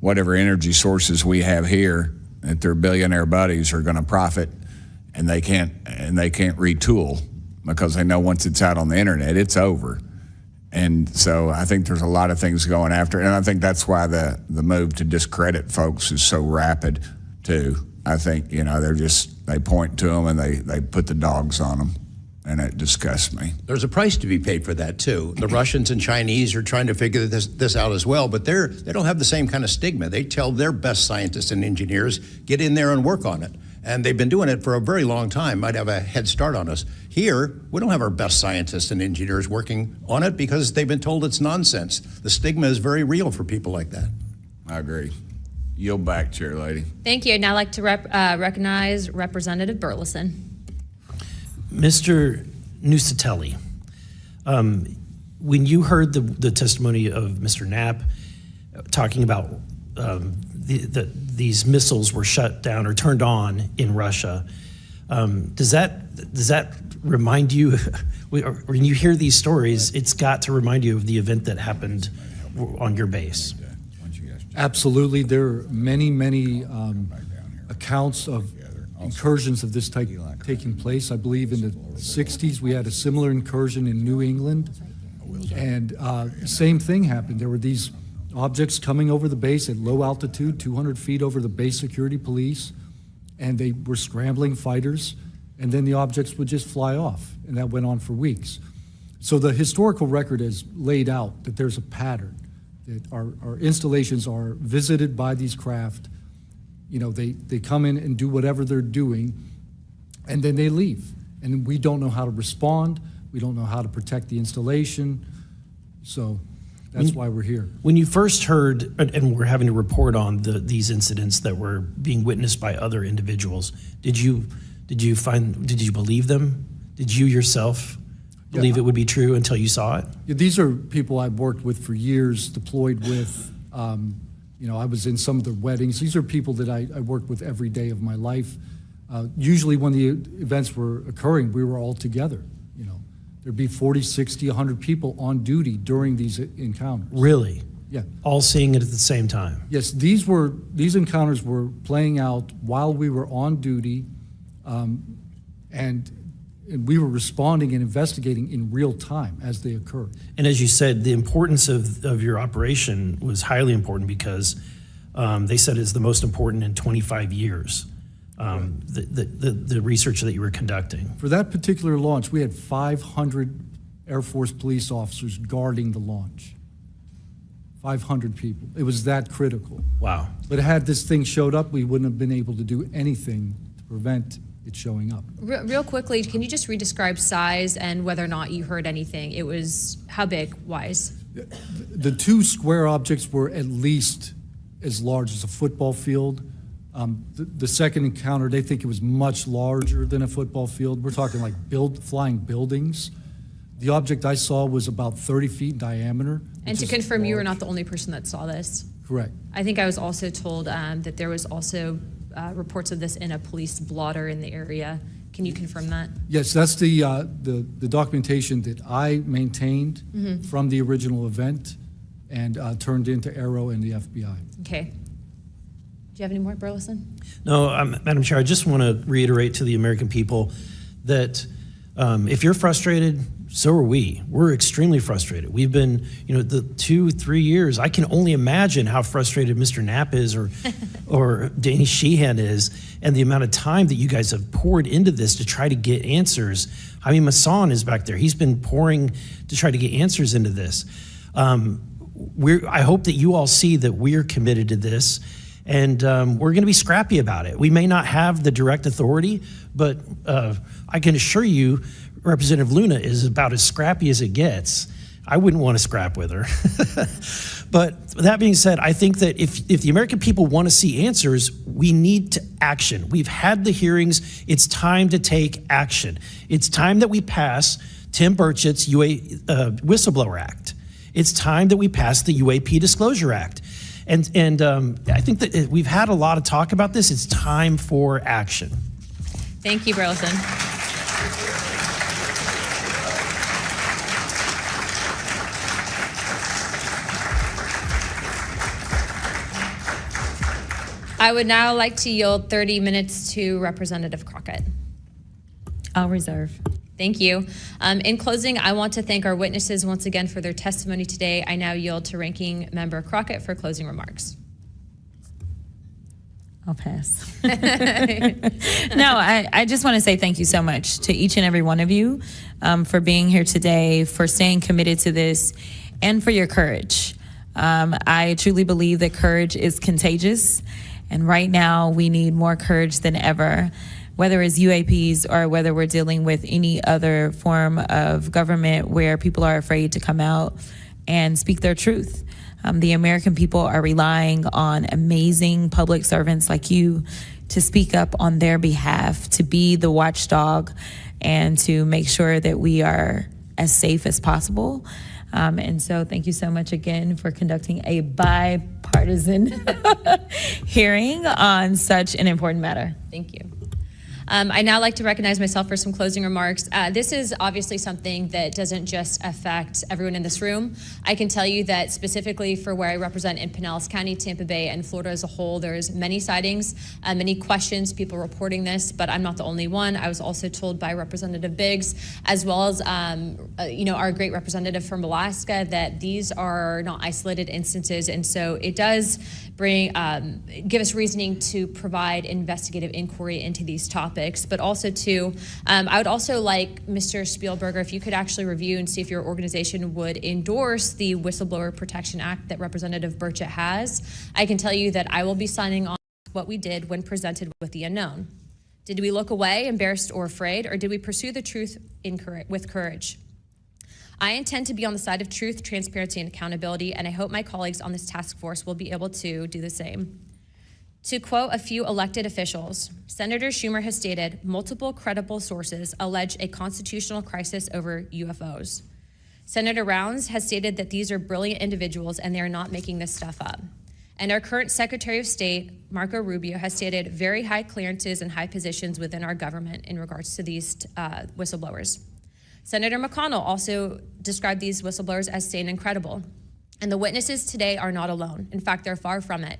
whatever energy sources we have here that their billionaire buddies are going to profit, and they can't retool because they know once it's out on the internet, it's over. And so I think there's a lot of things going after it, and I think that's why the move to discredit folks is so rapid too. I think, you know, they point to them and they put the dogs on them, and it disgusts me. There's a price to be paid for that too. The Russians and Chinese are trying to figure this out as well, but they don't have the same kind of stigma. They tell their best scientists and engineers, get in there and work on it. And they've been doing it for a very long time, might have a head start on us. Here, we don't have our best scientists and engineers working on it because they've been told it's nonsense. The stigma is very real for people like that. I agree. Yield back, Chair Lady. Thank you. I'd now like to recognize Representative Burleson. Mr. Nusatelli, when you heard the testimony of Mr. Knapp talking about these missiles were shut down or turned on in Russia, does that remind you, when you hear these stories, it's got to remind you of the event that happened on your base? Absolutely. There are many accounts of incursions of this type taking place. I believe in the 60s we had a similar incursion in New England, and same thing happened. There were these objects coming over the base at low altitude, 200 feet over the base security police, and they were scrambling fighters, and then the objects would just fly off, and that went on for weeks. So the historical record has laid out that there's a pattern, that our installations are visited by these craft. You know, they come in and do whatever they're doing, and then they leave. And we don't know how to respond. We don't know how to protect the installation. So that's why we're here. When you first heard, and we're having to report on these incidents that were being witnessed by other individuals, did you believe them? Did you yourself believe it would be true until you saw it? Yeah, these are people I've worked with for years, deployed with. You know, I was in some of their weddings. These are people that I worked with every day of my life. Usually when the events were occurring, we were all together. You know, there'd be 40, 60, 100 people on duty during these encounters. Really? Yeah. All seeing it at the same time? Yes, these encounters were playing out while we were on duty, and we were responding and investigating in real time as they occurred. And as you said, the importance of your operation was highly important because they said it's the most important in 25 years, the research that you were conducting. For that particular launch, we had 500 Air Force police officers guarding the launch. 500 people. It was that critical. Wow. But had this thing showed up, we wouldn't have been able to do anything to prevent it showing up. Real quickly, can you just re-describe size and whether or not you heard anything? It was how big wise? The two square objects were at least as large as a football field. The second encounter, they think it was much larger than a football field. We're talking like flying buildings. The object I saw was about 30 feet in diameter. And to confirm, you were not the only person that saw this? Correct. I think I was also told that there was also reports of this in a police blotter in the area. Can you confirm that? Yes, that's the documentation that I maintained from the original event and turned into Aero and the FBI. Okay. Do you have any more, Burleson? No, Madam Chair, I just want to reiterate to the American people that if you're frustrated so are we. We're extremely frustrated. We've been, the 2-3 years, I can only imagine how frustrated Mr. Knapp is or Danny Sheehan is, and the amount of time that you guys have poured into this to try to get answers. I mean, Masson is back there. He's been pouring to try to get answers into this. I hope that you all see that we're committed to this, and we're going to be scrappy about it. We may not have the direct authority, but I can assure you, Representative Luna is about as scrappy as it gets. I wouldn't want to scrap with her. But that being said, I think that if the American people want to see answers, we need to action. We've had the hearings. It's time to take action. It's time that we pass Tim Burchett's Whistleblower Act. It's time that we pass the UAP Disclosure Act. And I think that we've had a lot of talk about this. It's time for action. Thank you, Burleson. I would now like to yield 30 minutes to Representative Crockett. I'll reserve. Thank you. In closing, I want to thank our witnesses once again for their testimony today. I now yield to Ranking Member Crockett for closing remarks. I'll pass. No, I just want to say thank you so much to each and every one of you for being here today, for staying committed to this, and for your courage. I truly believe that courage is contagious, and right now we need more courage than ever, whether it's UAPs or whether we're dealing with any other form of government where people are afraid to come out and speak their truth. The American people are relying on amazing public servants like you to speak up on their behalf, to be the watchdog, and to make sure that we are as safe as possible. And so thank you so much again for conducting a bipartisan hearing on such an important matter. Thank you. I'd now like to recognize myself for some closing remarks. This is obviously something that doesn't just affect everyone in this room. I can tell you that specifically for where I represent in Pinellas County, Tampa Bay, and Florida as a whole, there's many sightings, many questions, people reporting this, but I'm not the only one. I was also told by Representative Biggs, as well as our great representative from Alaska, that these are not isolated instances, and so it does give us reasoning to provide investigative inquiry into these topics, but also too, I would also like Mr. Spielberger, if you could actually review and see if your organization would endorse the Whistleblower Protection Act that Representative Burchett has. I can tell you that I will be signing on what we did when presented with the unknown. Did we look away, embarrassed or afraid, or did we pursue the truth with courage? I intend to be on the side of truth, transparency, and accountability, and I hope my colleagues on this task force will be able to do the same. To quote a few elected officials, Senator Schumer has stated, multiple credible sources allege a constitutional crisis over UFOs. Senator Rounds has stated that these are brilliant individuals and they are not making this stuff up. And our current Secretary of State, Marco Rubio, has stated very high clearances and high positions within our government in regards to these whistleblowers. Senator McConnell also described these whistleblowers as sane and credible. And the witnesses today are not alone. In fact, they're far from it.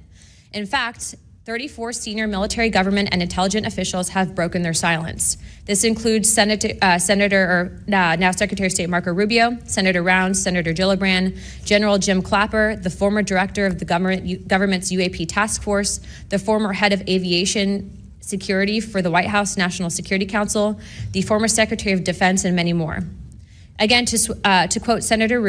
In fact, 34 senior military, government, and intelligence officials have broken their silence. This includes now Secretary of State Marco Rubio, Senator Rounds, Senator Gillibrand, General Jim Clapper, the former director of the government's UAP task force, the former head of aviation security for the White House National Security Council, the former Secretary of Defense, and many more. Again, to quote Secretary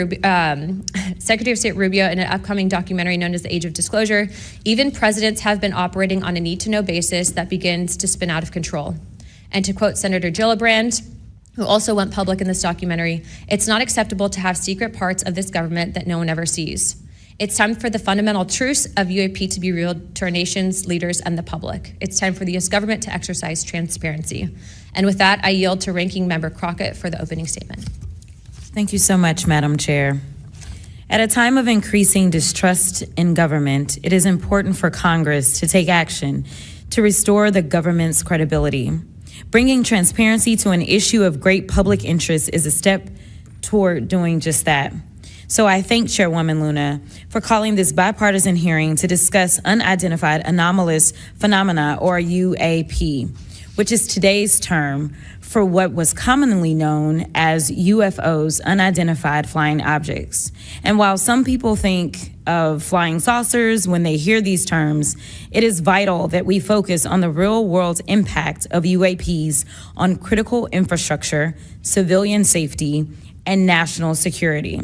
of State Rubio in an upcoming documentary known as The Age of Disclosure, even presidents have been operating on a need-to-know basis that begins to spin out of control. And to quote Senator Gillibrand, who also went public in this documentary, it's not acceptable to have secret parts of this government that no one ever sees. It's time for the fundamental truths of UAP to be revealed to our nation's leaders and the public. It's time for the U.S. government to exercise transparency. And with that, I yield to Ranking Member Crockett for the opening statement. Thank you so much, Madam Chair. At a time of increasing distrust in government, it is important for Congress to take action to restore the government's credibility. Bringing transparency to an issue of great public interest is a step toward doing just that. So I thank Chairwoman Luna for calling this bipartisan hearing to discuss unidentified anomalous phenomena, or UAP, which is today's term for what was commonly known as UFOs, unidentified flying objects. And while some people think of flying saucers when they hear these terms, it is vital that we focus on the real-world impact of UAPs on critical infrastructure, civilian safety, and national security.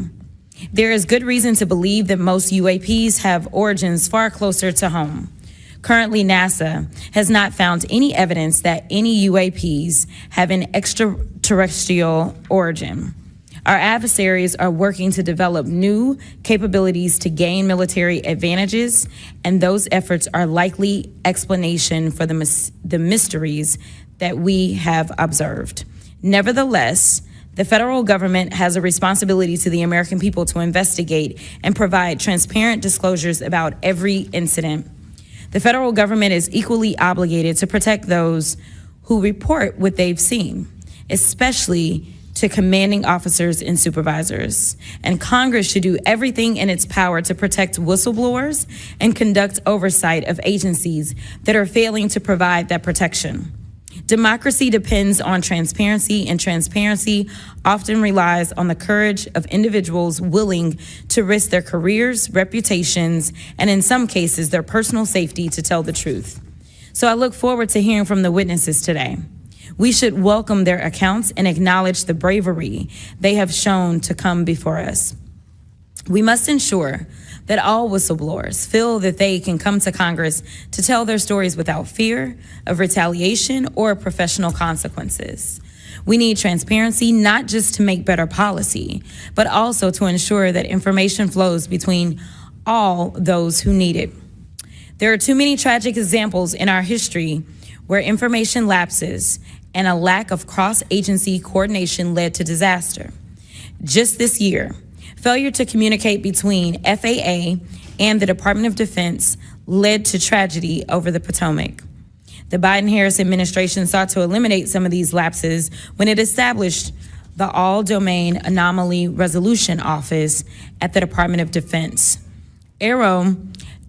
There is good reason to believe that most UAPs have origins far closer to home. Currently, NASA has not found any evidence that any UAPs have an extraterrestrial origin. Our adversaries are working to develop new capabilities to gain military advantages, and those efforts are likely explanation for the mysteries that we have observed. Nevertheless, the federal government has a responsibility to the American people to investigate and provide transparent disclosures about every incident. The federal government is equally obligated to protect those who report what they've seen, especially to commanding officers and supervisors. And Congress should do everything in its power to protect whistleblowers and conduct oversight of agencies that are failing to provide that protection. Democracy depends on transparency, and transparency often relies on the courage of individuals willing to risk their careers, reputations, and in some cases, their personal safety to tell the truth. So I look forward to hearing from the witnesses today. We should welcome their accounts and acknowledge the bravery they have shown to come before us. We must ensure that all whistleblowers feel that they can come to Congress to tell their stories without fear of retaliation or professional consequences. We need transparency, not just to make better policy, but also to ensure that information flows between all those who need it. There are too many tragic examples in our history where information lapses and a lack of cross-agency coordination led to disaster. Just this year, failure to communicate between FAA and the Department of Defense led to tragedy over the Potomac. The Biden-Harris administration sought to eliminate some of these lapses when it established the All-Domain Anomaly Resolution Office at the Department of Defense. AARO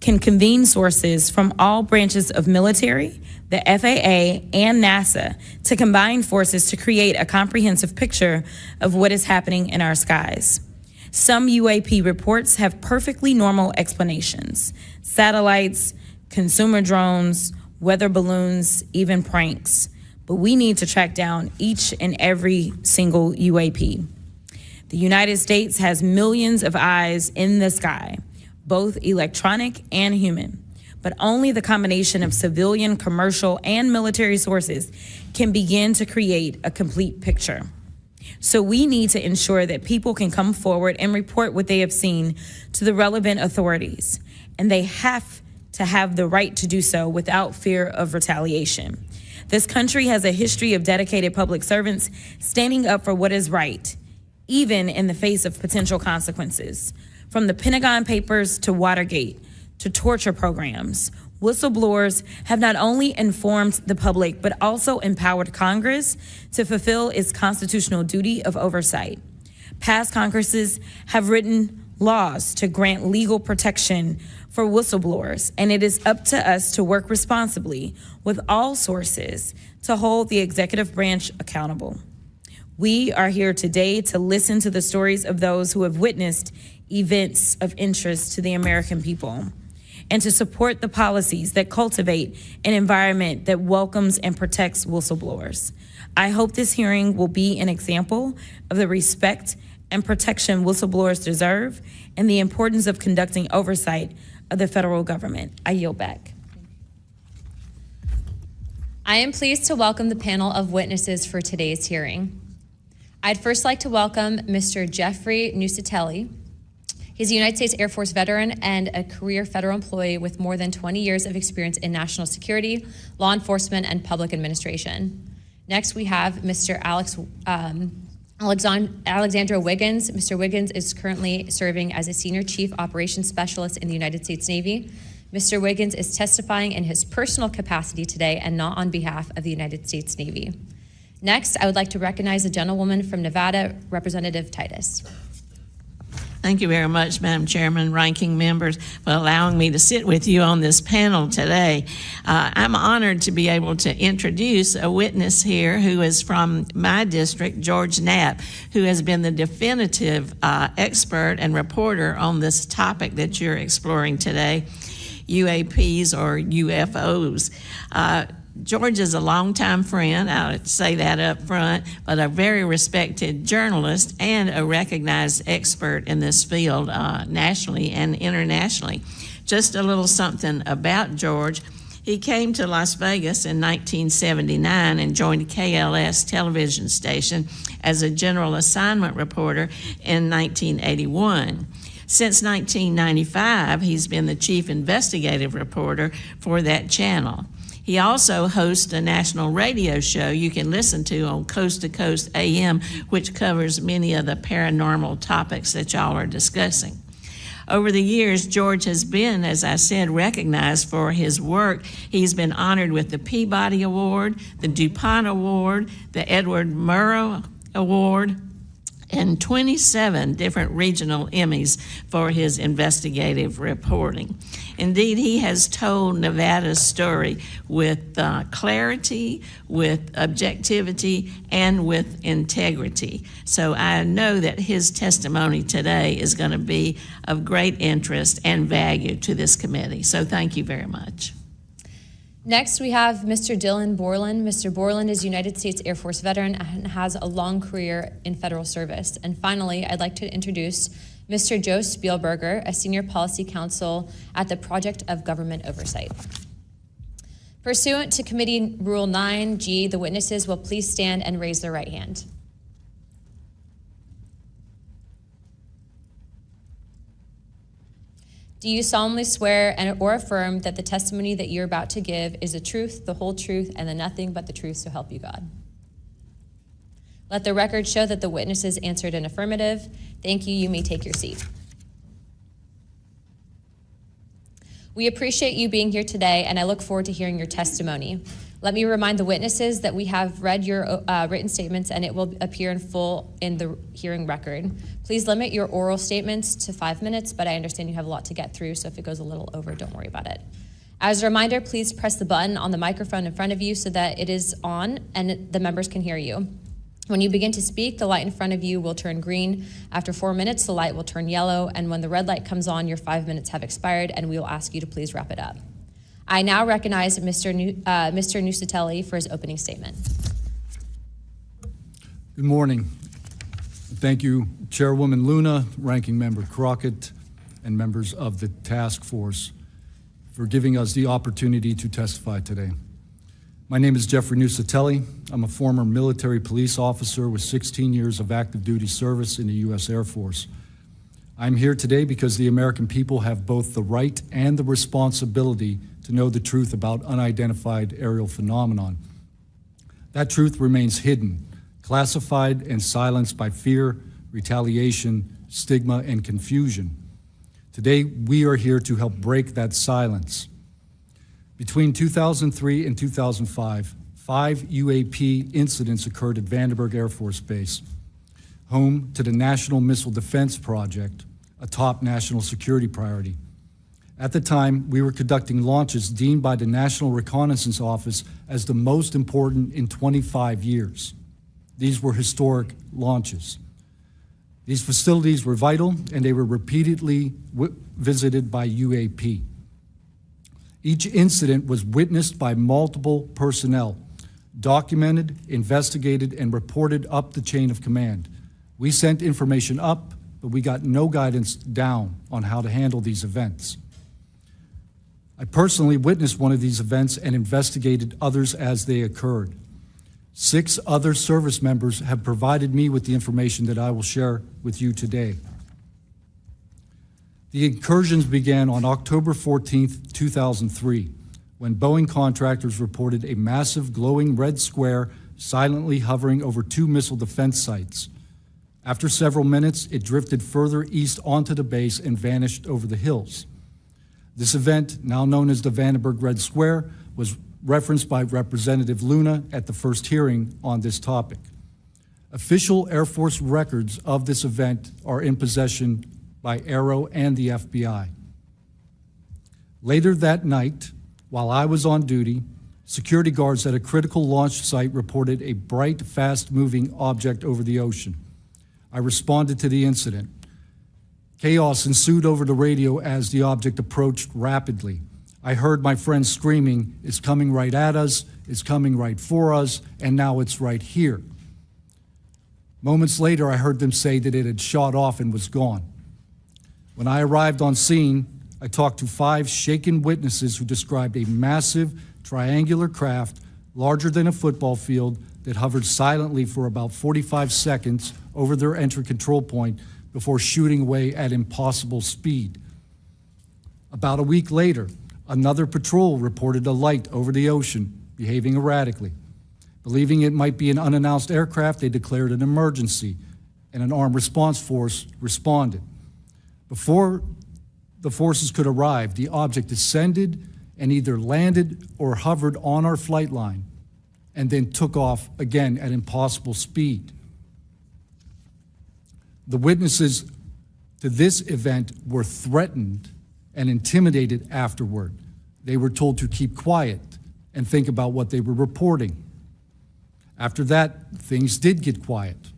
can convene sources from all branches of military, the FAA, and NASA to combine forces to create a comprehensive picture of what is happening in our skies. Some UAP reports have perfectly normal explanations: satellites, consumer drones, weather balloons, even pranks. But we need to track down each and every single UAP. The United States has millions of eyes in the sky, both electronic and human. But only the combination of civilian, commercial, and military sources can begin to create a complete picture. So we need to ensure that people can come forward and report what they have seen to the relevant authorities, and they have to have the right to do so without fear of retaliation. This country has a history of dedicated public servants standing up for what is right, even in the face of potential consequences. From the Pentagon Papers to Watergate to torture programs, whistleblowers have not only informed the public, but also empowered Congress to fulfill its constitutional duty of oversight. Past Congresses have written laws to grant legal protection for whistleblowers, and it is up to us to work responsibly with all sources to hold the executive branch accountable. We are here today to listen to the stories of those who have witnessed events of interest to the American people, and to support the policies that cultivate an environment that welcomes and protects whistleblowers. I hope this hearing will be an example of the respect and protection whistleblowers deserve and the importance of conducting oversight of the federal government. I yield back. I am pleased to welcome the panel of witnesses for today's hearing. I'd first like to welcome Mr. Jeffrey Nusatelli. He's a United States Air Force veteran and a career federal employee with more than 20 years of experience in national security, law enforcement, and public administration. Next, we have Mr. Alexandra Wiggins. Mr. Wiggins is currently serving as a Senior Chief Operations Specialist in the United States Navy. Mr. Wiggins is testifying in his personal capacity today and not on behalf of the United States Navy. Next, I would like to recognize a gentlewoman from Nevada, Representative Titus. Thank you very much, Madam Chairman, ranking members, for allowing me to sit with you on this panel today. I'm honored to be able to introduce a witness here who is from my district, George Knapp, who has been the definitive expert and reporter on this topic that you're exploring today, UAPs or UFOs. George is a longtime friend, I'll say that up front, but a very respected journalist and a recognized expert in this field nationally and internationally. Just a little something about George. He came to Las Vegas in 1979 and joined KLS television station as a general assignment reporter in 1981. Since 1995, he's been the chief investigative reporter for that channel. He also hosts a national radio show you can listen to on Coast to Coast AM, which covers many of the paranormal topics that y'all are discussing. Over the years, George has been, as I said, recognized for his work. He's been honored with the Peabody Award, the DuPont Award, the Edward Murrow Award, and 27 different regional Emmys for his investigative reporting. Indeed, he has told Nevada's story with clarity, with objectivity, and with integrity. So I know that his testimony today is going to be of great interest and value to this committee. So thank you very much. Next, we have Mr. Dylan Borland. Mr. Borland is a United States Air Force veteran and has a long career in federal service. And finally, I'd like to introduce Mr. Joe Spielberger, a senior policy counsel at the Project of Government Oversight. Pursuant to Committee Rule 9G, the witnesses will please stand and raise their right hand. Do you solemnly swear or affirm that the testimony that you're about to give is the truth, the whole truth, and the nothing but the truth, so help you God? Let the record show that the witnesses answered an affirmative. Thank you. You may take your seat. We appreciate you being here today, and I look forward to hearing your testimony. Let me remind the witnesses that we have read your written statements, and it will appear in full in the hearing record. Please limit your oral statements to 5 minutes, but I understand you have a lot to get through, so if it goes a little over, don't worry about it. As a reminder, please press the button on the microphone in front of you so that it is on and the members can hear you. When you begin to speak, the light in front of you will turn green. After 4 minutes, the light will turn yellow, and when the red light comes on, your 5 minutes have expired, and we will ask you to please wrap it up. I now recognize Mr. Nusatelli for his opening statement. Good morning. Thank you, Chairwoman Luna, Ranking Member Crockett, and members of the task force for giving us the opportunity to testify today. My name is Jeffrey Nusatelli. I'm a former military police officer with 16 years of active duty service in the U.S. Air Force. I'm here today because the American people have both the right and the responsibility to know the truth about unidentified aerial phenomenon. That truth remains hidden, classified and silenced by fear, retaliation, stigma, and confusion. Today, we are here to help break that silence. Between 2003 and 2005, 5 UAP incidents occurred at Vandenberg Air Force Base, home to the National Missile Defense Project, a top national security priority. At the time, we were conducting launches deemed by the National Reconnaissance Office as the most important in 25 years. These were historic launches. These facilities were vital, and they were repeatedly visited by UAP. Each incident was witnessed by multiple personnel, documented, investigated, and reported up the chain of command. We sent information up, but we got no guidance down on how to handle these events. I personally witnessed one of these events and investigated others as they occurred. 6 other service members have provided me with the information that I will share with you today. The incursions began on October 14th, 2003, when Boeing contractors reported a massive glowing red square silently hovering over 2 missile defense sites. After several minutes, it drifted further east onto the base and vanished over the hills. This event, now known as the Vandenberg Red Square, was referenced by Representative Luna at the first hearing on this topic. Official Air Force records of this event are in possession by Aero and the FBI. Later that night, while I was on duty, security guards at a critical launch site reported a bright, fast-moving object over the ocean. I responded to the incident. Chaos ensued over the radio as the object approached rapidly. I heard my friends screaming, "It's coming right at us, it's coming right for us, and now it's right here." Moments later, I heard them say that it had shot off and was gone. When I arrived on scene, I talked to 5 shaken witnesses who described a massive triangular craft larger than a football field that hovered silently for about 45 seconds over their entry control point before shooting away at impossible speed. About a week later, another patrol reported a light over the ocean behaving erratically. Believing it might be an unannounced aircraft, they declared an emergency, and an armed response force responded. Before the forces could arrive, the object descended and either landed or hovered on our flight line and then took off again at impossible speed. The witnesses to this event were threatened and intimidated afterward. They were told to keep quiet and think about what they were reporting. After that, things did get quiet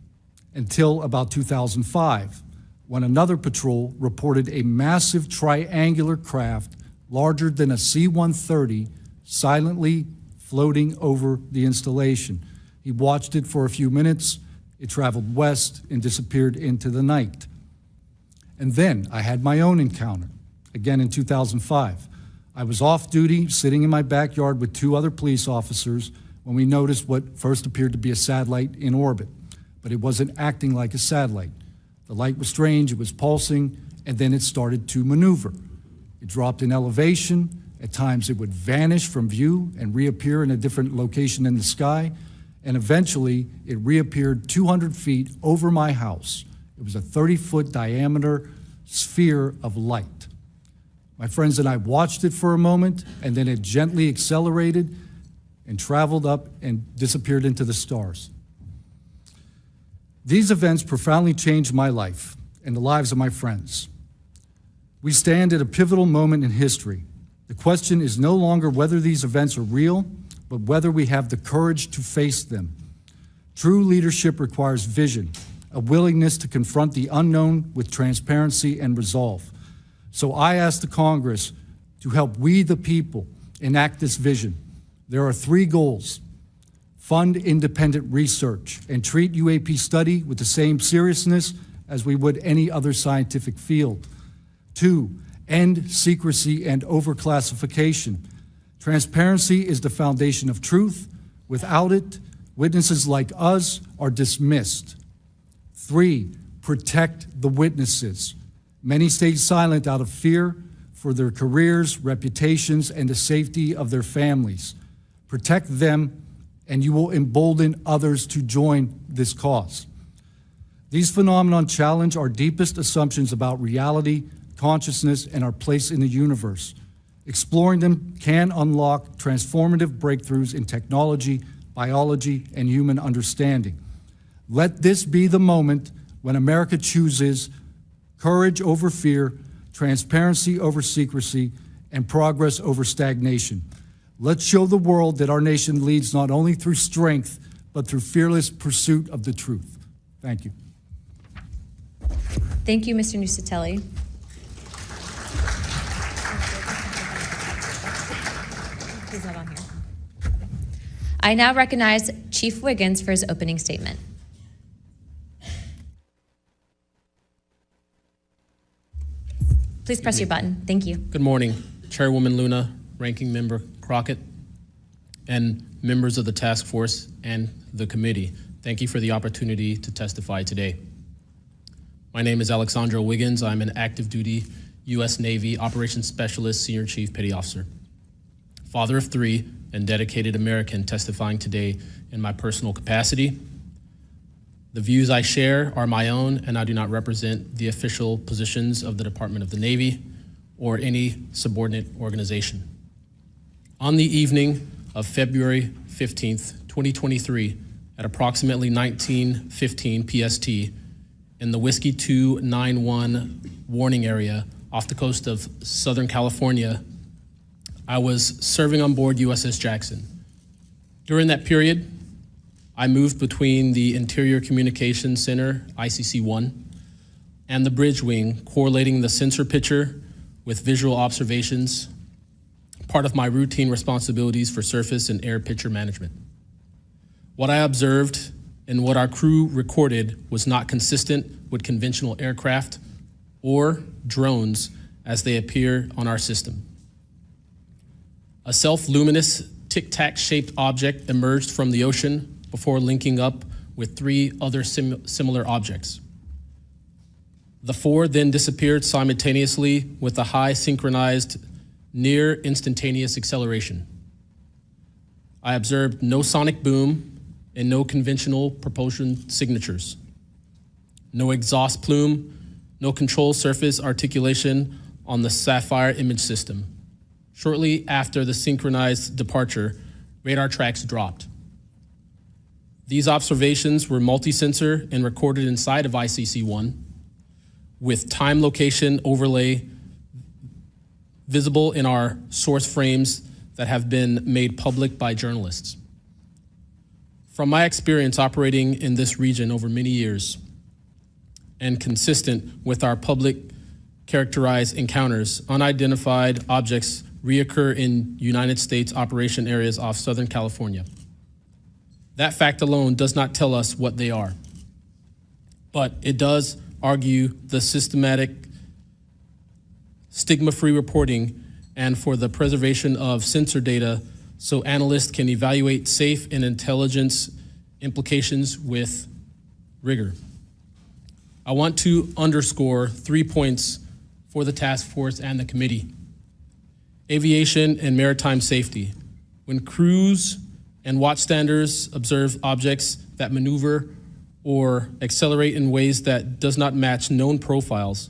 until about 2005, when another patrol reported a massive triangular craft larger than a C-130 silently floating over the installation. He watched it for a few minutes. It traveled west and disappeared into the night. And then I had my own encounter, again in 2005. I was off duty, sitting in my backyard with 2 other police officers when we noticed what first appeared to be a satellite in orbit, but it wasn't acting like a satellite. The light was strange, it was pulsing, and then it started to maneuver. It dropped in elevation. At times it would vanish from view and reappear in a different location in the sky, and eventually it reappeared 200 feet over my house. It was a 30-foot diameter sphere of light. My friends and I watched it for a moment, and then it gently accelerated and traveled up and disappeared into the stars. These events profoundly changed my life and the lives of my friends. We stand at a pivotal moment in history. The question is no longer whether these events are real, but whether we have the courage to face them. True leadership requires vision, a willingness to confront the unknown with transparency and resolve. So I ask the Congress to help we the people enact this vision. There are 3 goals. Fund independent research and treat UAP study with the same seriousness as we would any other scientific field. 2, end secrecy and overclassification. Transparency is the foundation of truth. Without it, witnesses like us are dismissed. 3, protect the witnesses. Many stayed silent out of fear for their careers, reputations, and the safety of their families. Protect them, and you will embolden others to join this cause. These phenomena challenge our deepest assumptions about reality, consciousness, and our place in the universe. Exploring them can unlock transformative breakthroughs in technology, biology, and human understanding. Let this be the moment when America chooses courage over fear, transparency over secrecy, and progress over stagnation. Let's show the world that our nation leads not only through strength, but through fearless pursuit of the truth. Thank you. Thank you, Mr. Nusatelli. He's not on here. I now recognize Chief Wiggins for his opening statement. Please press your button. Thank you. Good morning, Chairwoman Luna, Ranking Member Crockett, and members of the task force and the committee. Thank you for the opportunity to testify today. My name is Alexandro Wiggins. I'm an active duty U.S. Navy Operations Specialist, Senior Chief Petty Officer. Father of 3 and dedicated American testifying today in my personal capacity. The views I share are my own, and I do not represent the official positions of the Department of the Navy or any subordinate organization. On the evening of February 15th, 2023, at approximately 19:15 PST, in the Whiskey 291 warning area off the coast of Southern California, I was serving on board USS Jackson. During that period, I moved between the Interior Communications Center, ICC-1, and the bridge wing, correlating the sensor picture with visual observations, part of my routine responsibilities for surface and air picture management. What I observed and what our crew recorded was not consistent with conventional aircraft or drones as they appear on our system. A self-luminous tic-tac shaped object emerged from the ocean before linking up with 3 other similar objects. The 4 then disappeared simultaneously with a high synchronized near instantaneous acceleration. I observed no sonic boom and no conventional propulsion signatures. No exhaust plume, no control surface articulation on the Sapphire image system. Shortly after the synchronized departure, radar tracks dropped. These observations were multi-sensor and recorded inside of ICC-1 with time location overlay visible in our source frames that have been made public by journalists. From my experience operating in this region over many years and consistent with our public characterized encounters, unidentified objects reoccur in United States operation areas off Southern California. That fact alone does not tell us what they are, but it does argue the systematic stigma-free reporting and for the preservation of sensor data so analysts can evaluate safe and intelligence implications with rigor. I want to underscore 3 points for the task force and the committee. Aviation and maritime safety. When crews and watchstanders observe objects that maneuver or accelerate in ways that does not match known profiles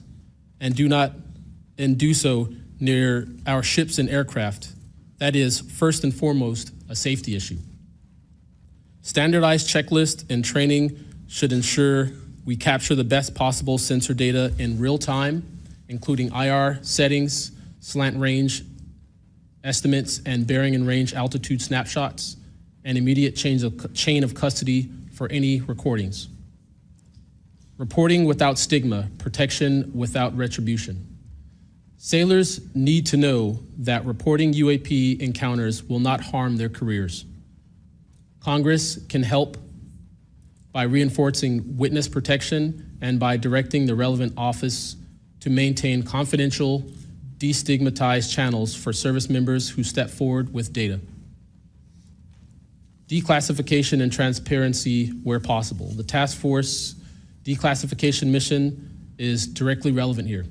and do so near our ships and aircraft, that is first and foremost a safety issue. Standardized checklists and training should ensure we capture the best possible sensor data in real time, including IR settings, slant range estimates, and bearing and range altitude snapshots, and immediate chain of custody for any recordings. Reporting without stigma, protection without retribution. Sailors need to know that reporting UAP encounters will not harm their careers. Congress can help by reinforcing witness protection and by directing the relevant office to maintain confidential, destigmatized channels for service members who step forward with data. Declassification and transparency where possible. The task force declassification mission is directly relevant here.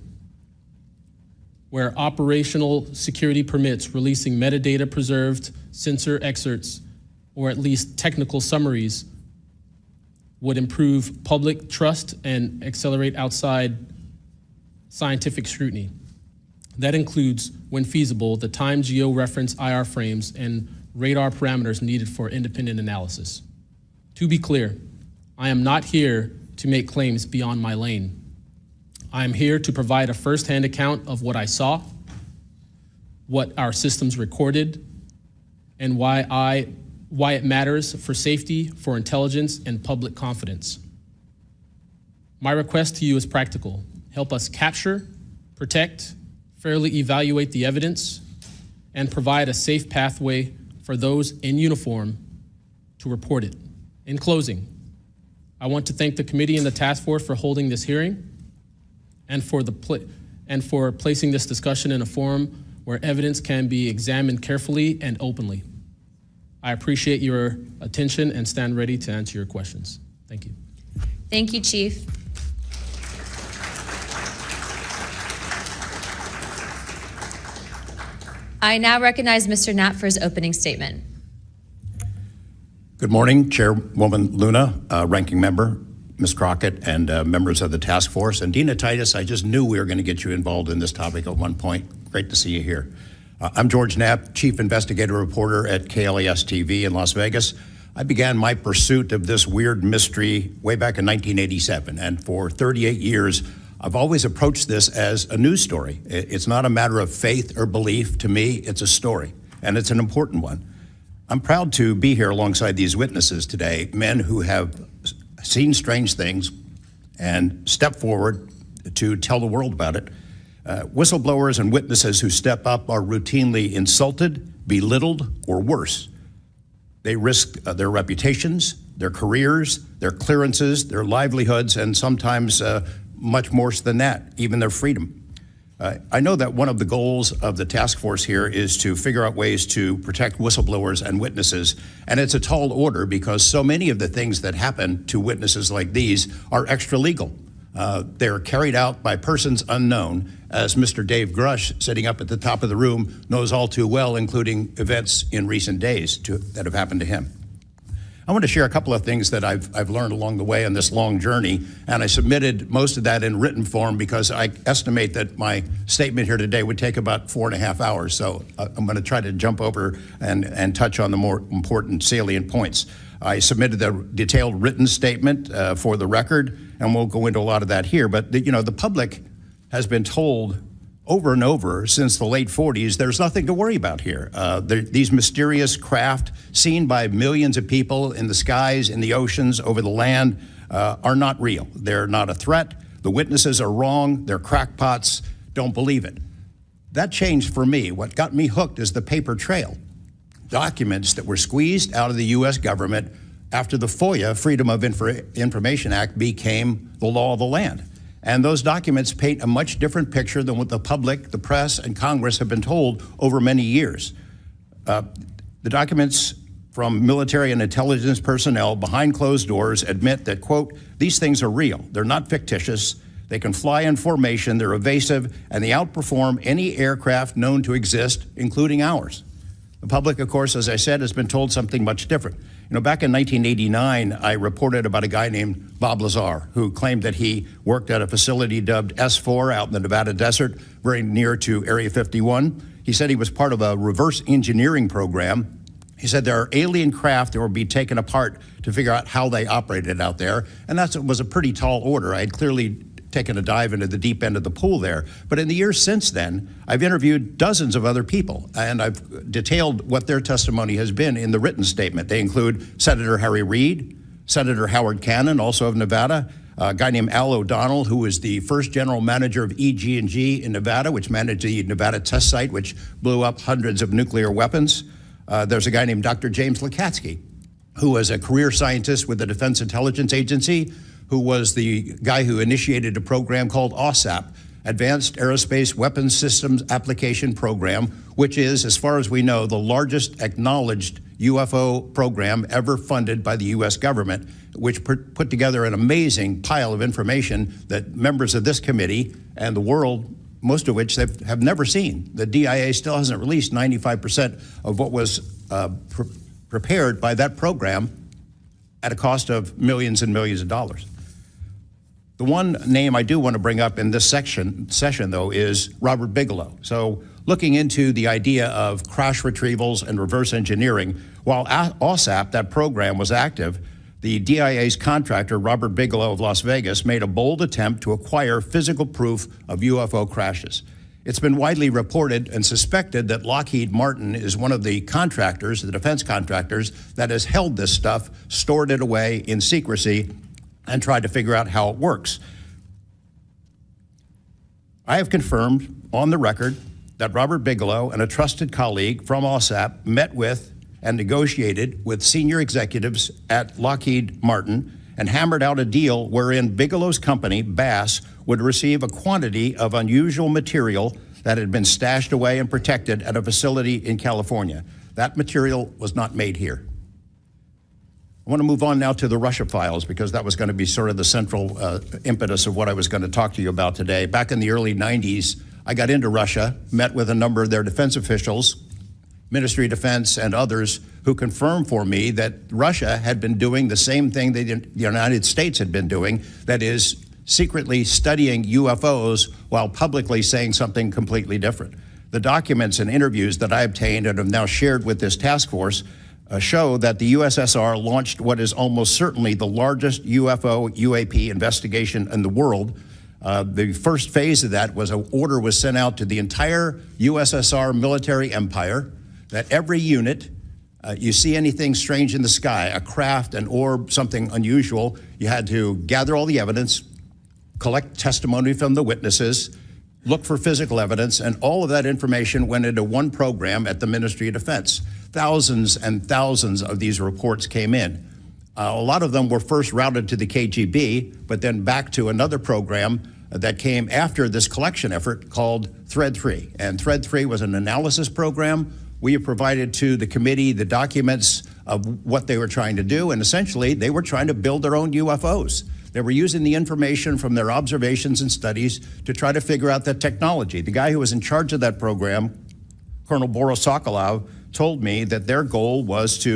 Where operational security permits releasing metadata preserved sensor excerpts or at least technical summaries would improve public trust and accelerate outside scientific scrutiny. That includes, when feasible, the time geo-reference IR frames and radar parameters needed for independent analysis. To be clear, I am not here to make claims beyond my lane. I am here to provide a firsthand account of what I saw, what our systems recorded, and why it matters for safety, for intelligence, and public confidence. My request to you is practical. Help us capture, protect, fairly evaluate the evidence, and provide a safe pathway for those in uniform to report it. In closing, I want to thank the committee and the task force for holding this hearing and for placing this discussion in a forum where evidence can be examined carefully and openly. I appreciate your attention and stand ready to answer your questions. Thank you. Thank you, Chief. I now recognize Mr. Knapp for his opening statement. Good morning, Chairwoman Luna, Ranking Member, Ms. Crockett, and members of the task force. And Dina Titus, I just knew we were going to get you involved in this topic at one point. Great to see you here. I'm George Knapp, Chief Investigative Reporter at KLAS TV in Las Vegas. I began my pursuit of this weird mystery way back in 1987, and for 38 years, I've always approached this as a news story. It's not a matter of faith or belief. To me, it's a story, and it's an important one. I'm proud to be here alongside these witnesses today, men who have seen strange things and stepped forward to tell the world about it. Whistleblowers and witnesses who step up are routinely insulted, belittled, or worse. They risk their reputations, their careers, their clearances, their livelihoods, and sometimes much worse than that, even their freedom. I know that one of the goals of the task force here is to figure out ways to protect whistleblowers and witnesses, and it's a tall order because so many of the things that happen to witnesses like these are extra legal. They're carried out by persons unknown, as Mr. Dave Grush, sitting up at the top of the room, knows all too well, including events in recent days that have happened to him. I want to share a couple of things that I've learned along the way on this long journey, and I submitted most of that in written form because I estimate that my statement here today would take about 4.5 hours, so I'm going to try to jump over and touch on the more important salient points. I submitted a detailed written statement for the record, and we'll go into a lot of that here. But the public has been told over and over since the late 40s, there's nothing to worry about here. These mysterious craft seen by millions of people in the skies, in the oceans, over the land are not real. They're not a threat. The witnesses are wrong. They're crackpots. Don't believe it. That changed for me. What got me hooked is the paper trail. Documents that were squeezed out of the U.S. government after the FOIA, Freedom of Information Act, became the law of the land. And those documents paint a much different picture than what the public, the press, and Congress have been told over many years. The documents from military and intelligence personnel behind closed doors admit that, quote, these things are real. They're not fictitious. They can fly in formation. They're evasive, and they outperform any aircraft known to exist, including ours. The public, of course, as I said, has been told something much different. Back in 1989, I reported about a guy named Bob Lazar, who claimed that he worked at a facility dubbed S4 out in the Nevada desert, very near to Area 51. He said he was part of a reverse engineering program. He said there are alien craft that would be taken apart to figure out how they operated out there, and that was a pretty tall order. I had clearly taken a dive into the deep end of the pool there. But in the years since then, I've interviewed dozens of other people, and I've detailed what their testimony has been in the written statement. They include Senator Harry Reid, Senator Howard Cannon, also of Nevada, a guy named Al O'Donnell, who was the first general manager of EG&G in Nevada, which managed the Nevada test site, which blew up hundreds of nuclear weapons. There's a guy named Dr. James Lakatsky, who was a career scientist with the Defense Intelligence Agency, who was the guy who initiated a program called OSAP, Advanced Aerospace Weapons Systems Application Program, which is, as far as we know, the largest acknowledged UFO program ever funded by the U.S. government, which put together an amazing pile of information that members of this committee and the world, most of which they have never seen. The DIA still hasn't released 95% of what was prepared by that program at a cost of millions and millions of dollars. The one name I do want to bring up in this session, though, is Robert Bigelow. So looking into the idea of crash retrievals and reverse engineering, while OSAP, that program, was active, the DIA's contractor, Robert Bigelow of Las Vegas, made a bold attempt to acquire physical proof of UFO crashes. It's been widely reported and suspected that Lockheed Martin is one of the contractors, the defense contractors, that has held this stuff, stored it away in secrecy, and tried to figure out how it works. I have confirmed on the record that Robert Bigelow and a trusted colleague from OSAP met with and negotiated with senior executives at Lockheed Martin and hammered out a deal wherein Bigelow's company, Bass, would receive a quantity of unusual material that had been stashed away and protected at a facility in California. That material was not made here. I want to move on now to the Russia files, because that was going to be sort of the central impetus of what I was going to talk to you about today. Back in the early 90s, I got into Russia, met with a number of their defense officials, Ministry of Defense and others, who confirmed for me that Russia had been doing the same thing that the United States had been doing, that is, secretly studying UFOs while publicly saying something completely different. The documents and interviews that I obtained and have now shared with this task force show that the USSR launched what is almost certainly the largest UFO UAP investigation in the world. The first phase of that was an order was sent out to the entire USSR military empire that every unit, you see anything strange in the sky, a craft, an orb, something unusual, you had to gather all the evidence, collect testimony from the witnesses, look for physical evidence, and all of that information went into one program at the Ministry of Defense. Thousands and thousands of these reports came in. A lot of them were first routed to the KGB, but then back to another program that came after this collection effort called Thread 3. And Thread 3 was an analysis program. We have provided to the committee the documents of what they were trying to do, and essentially they were trying to build their own UFOs. They were using the information from their observations and studies to try to figure out that technology. The guy who was in charge of that program, Colonel Boris Sokolov, told me that their goal was to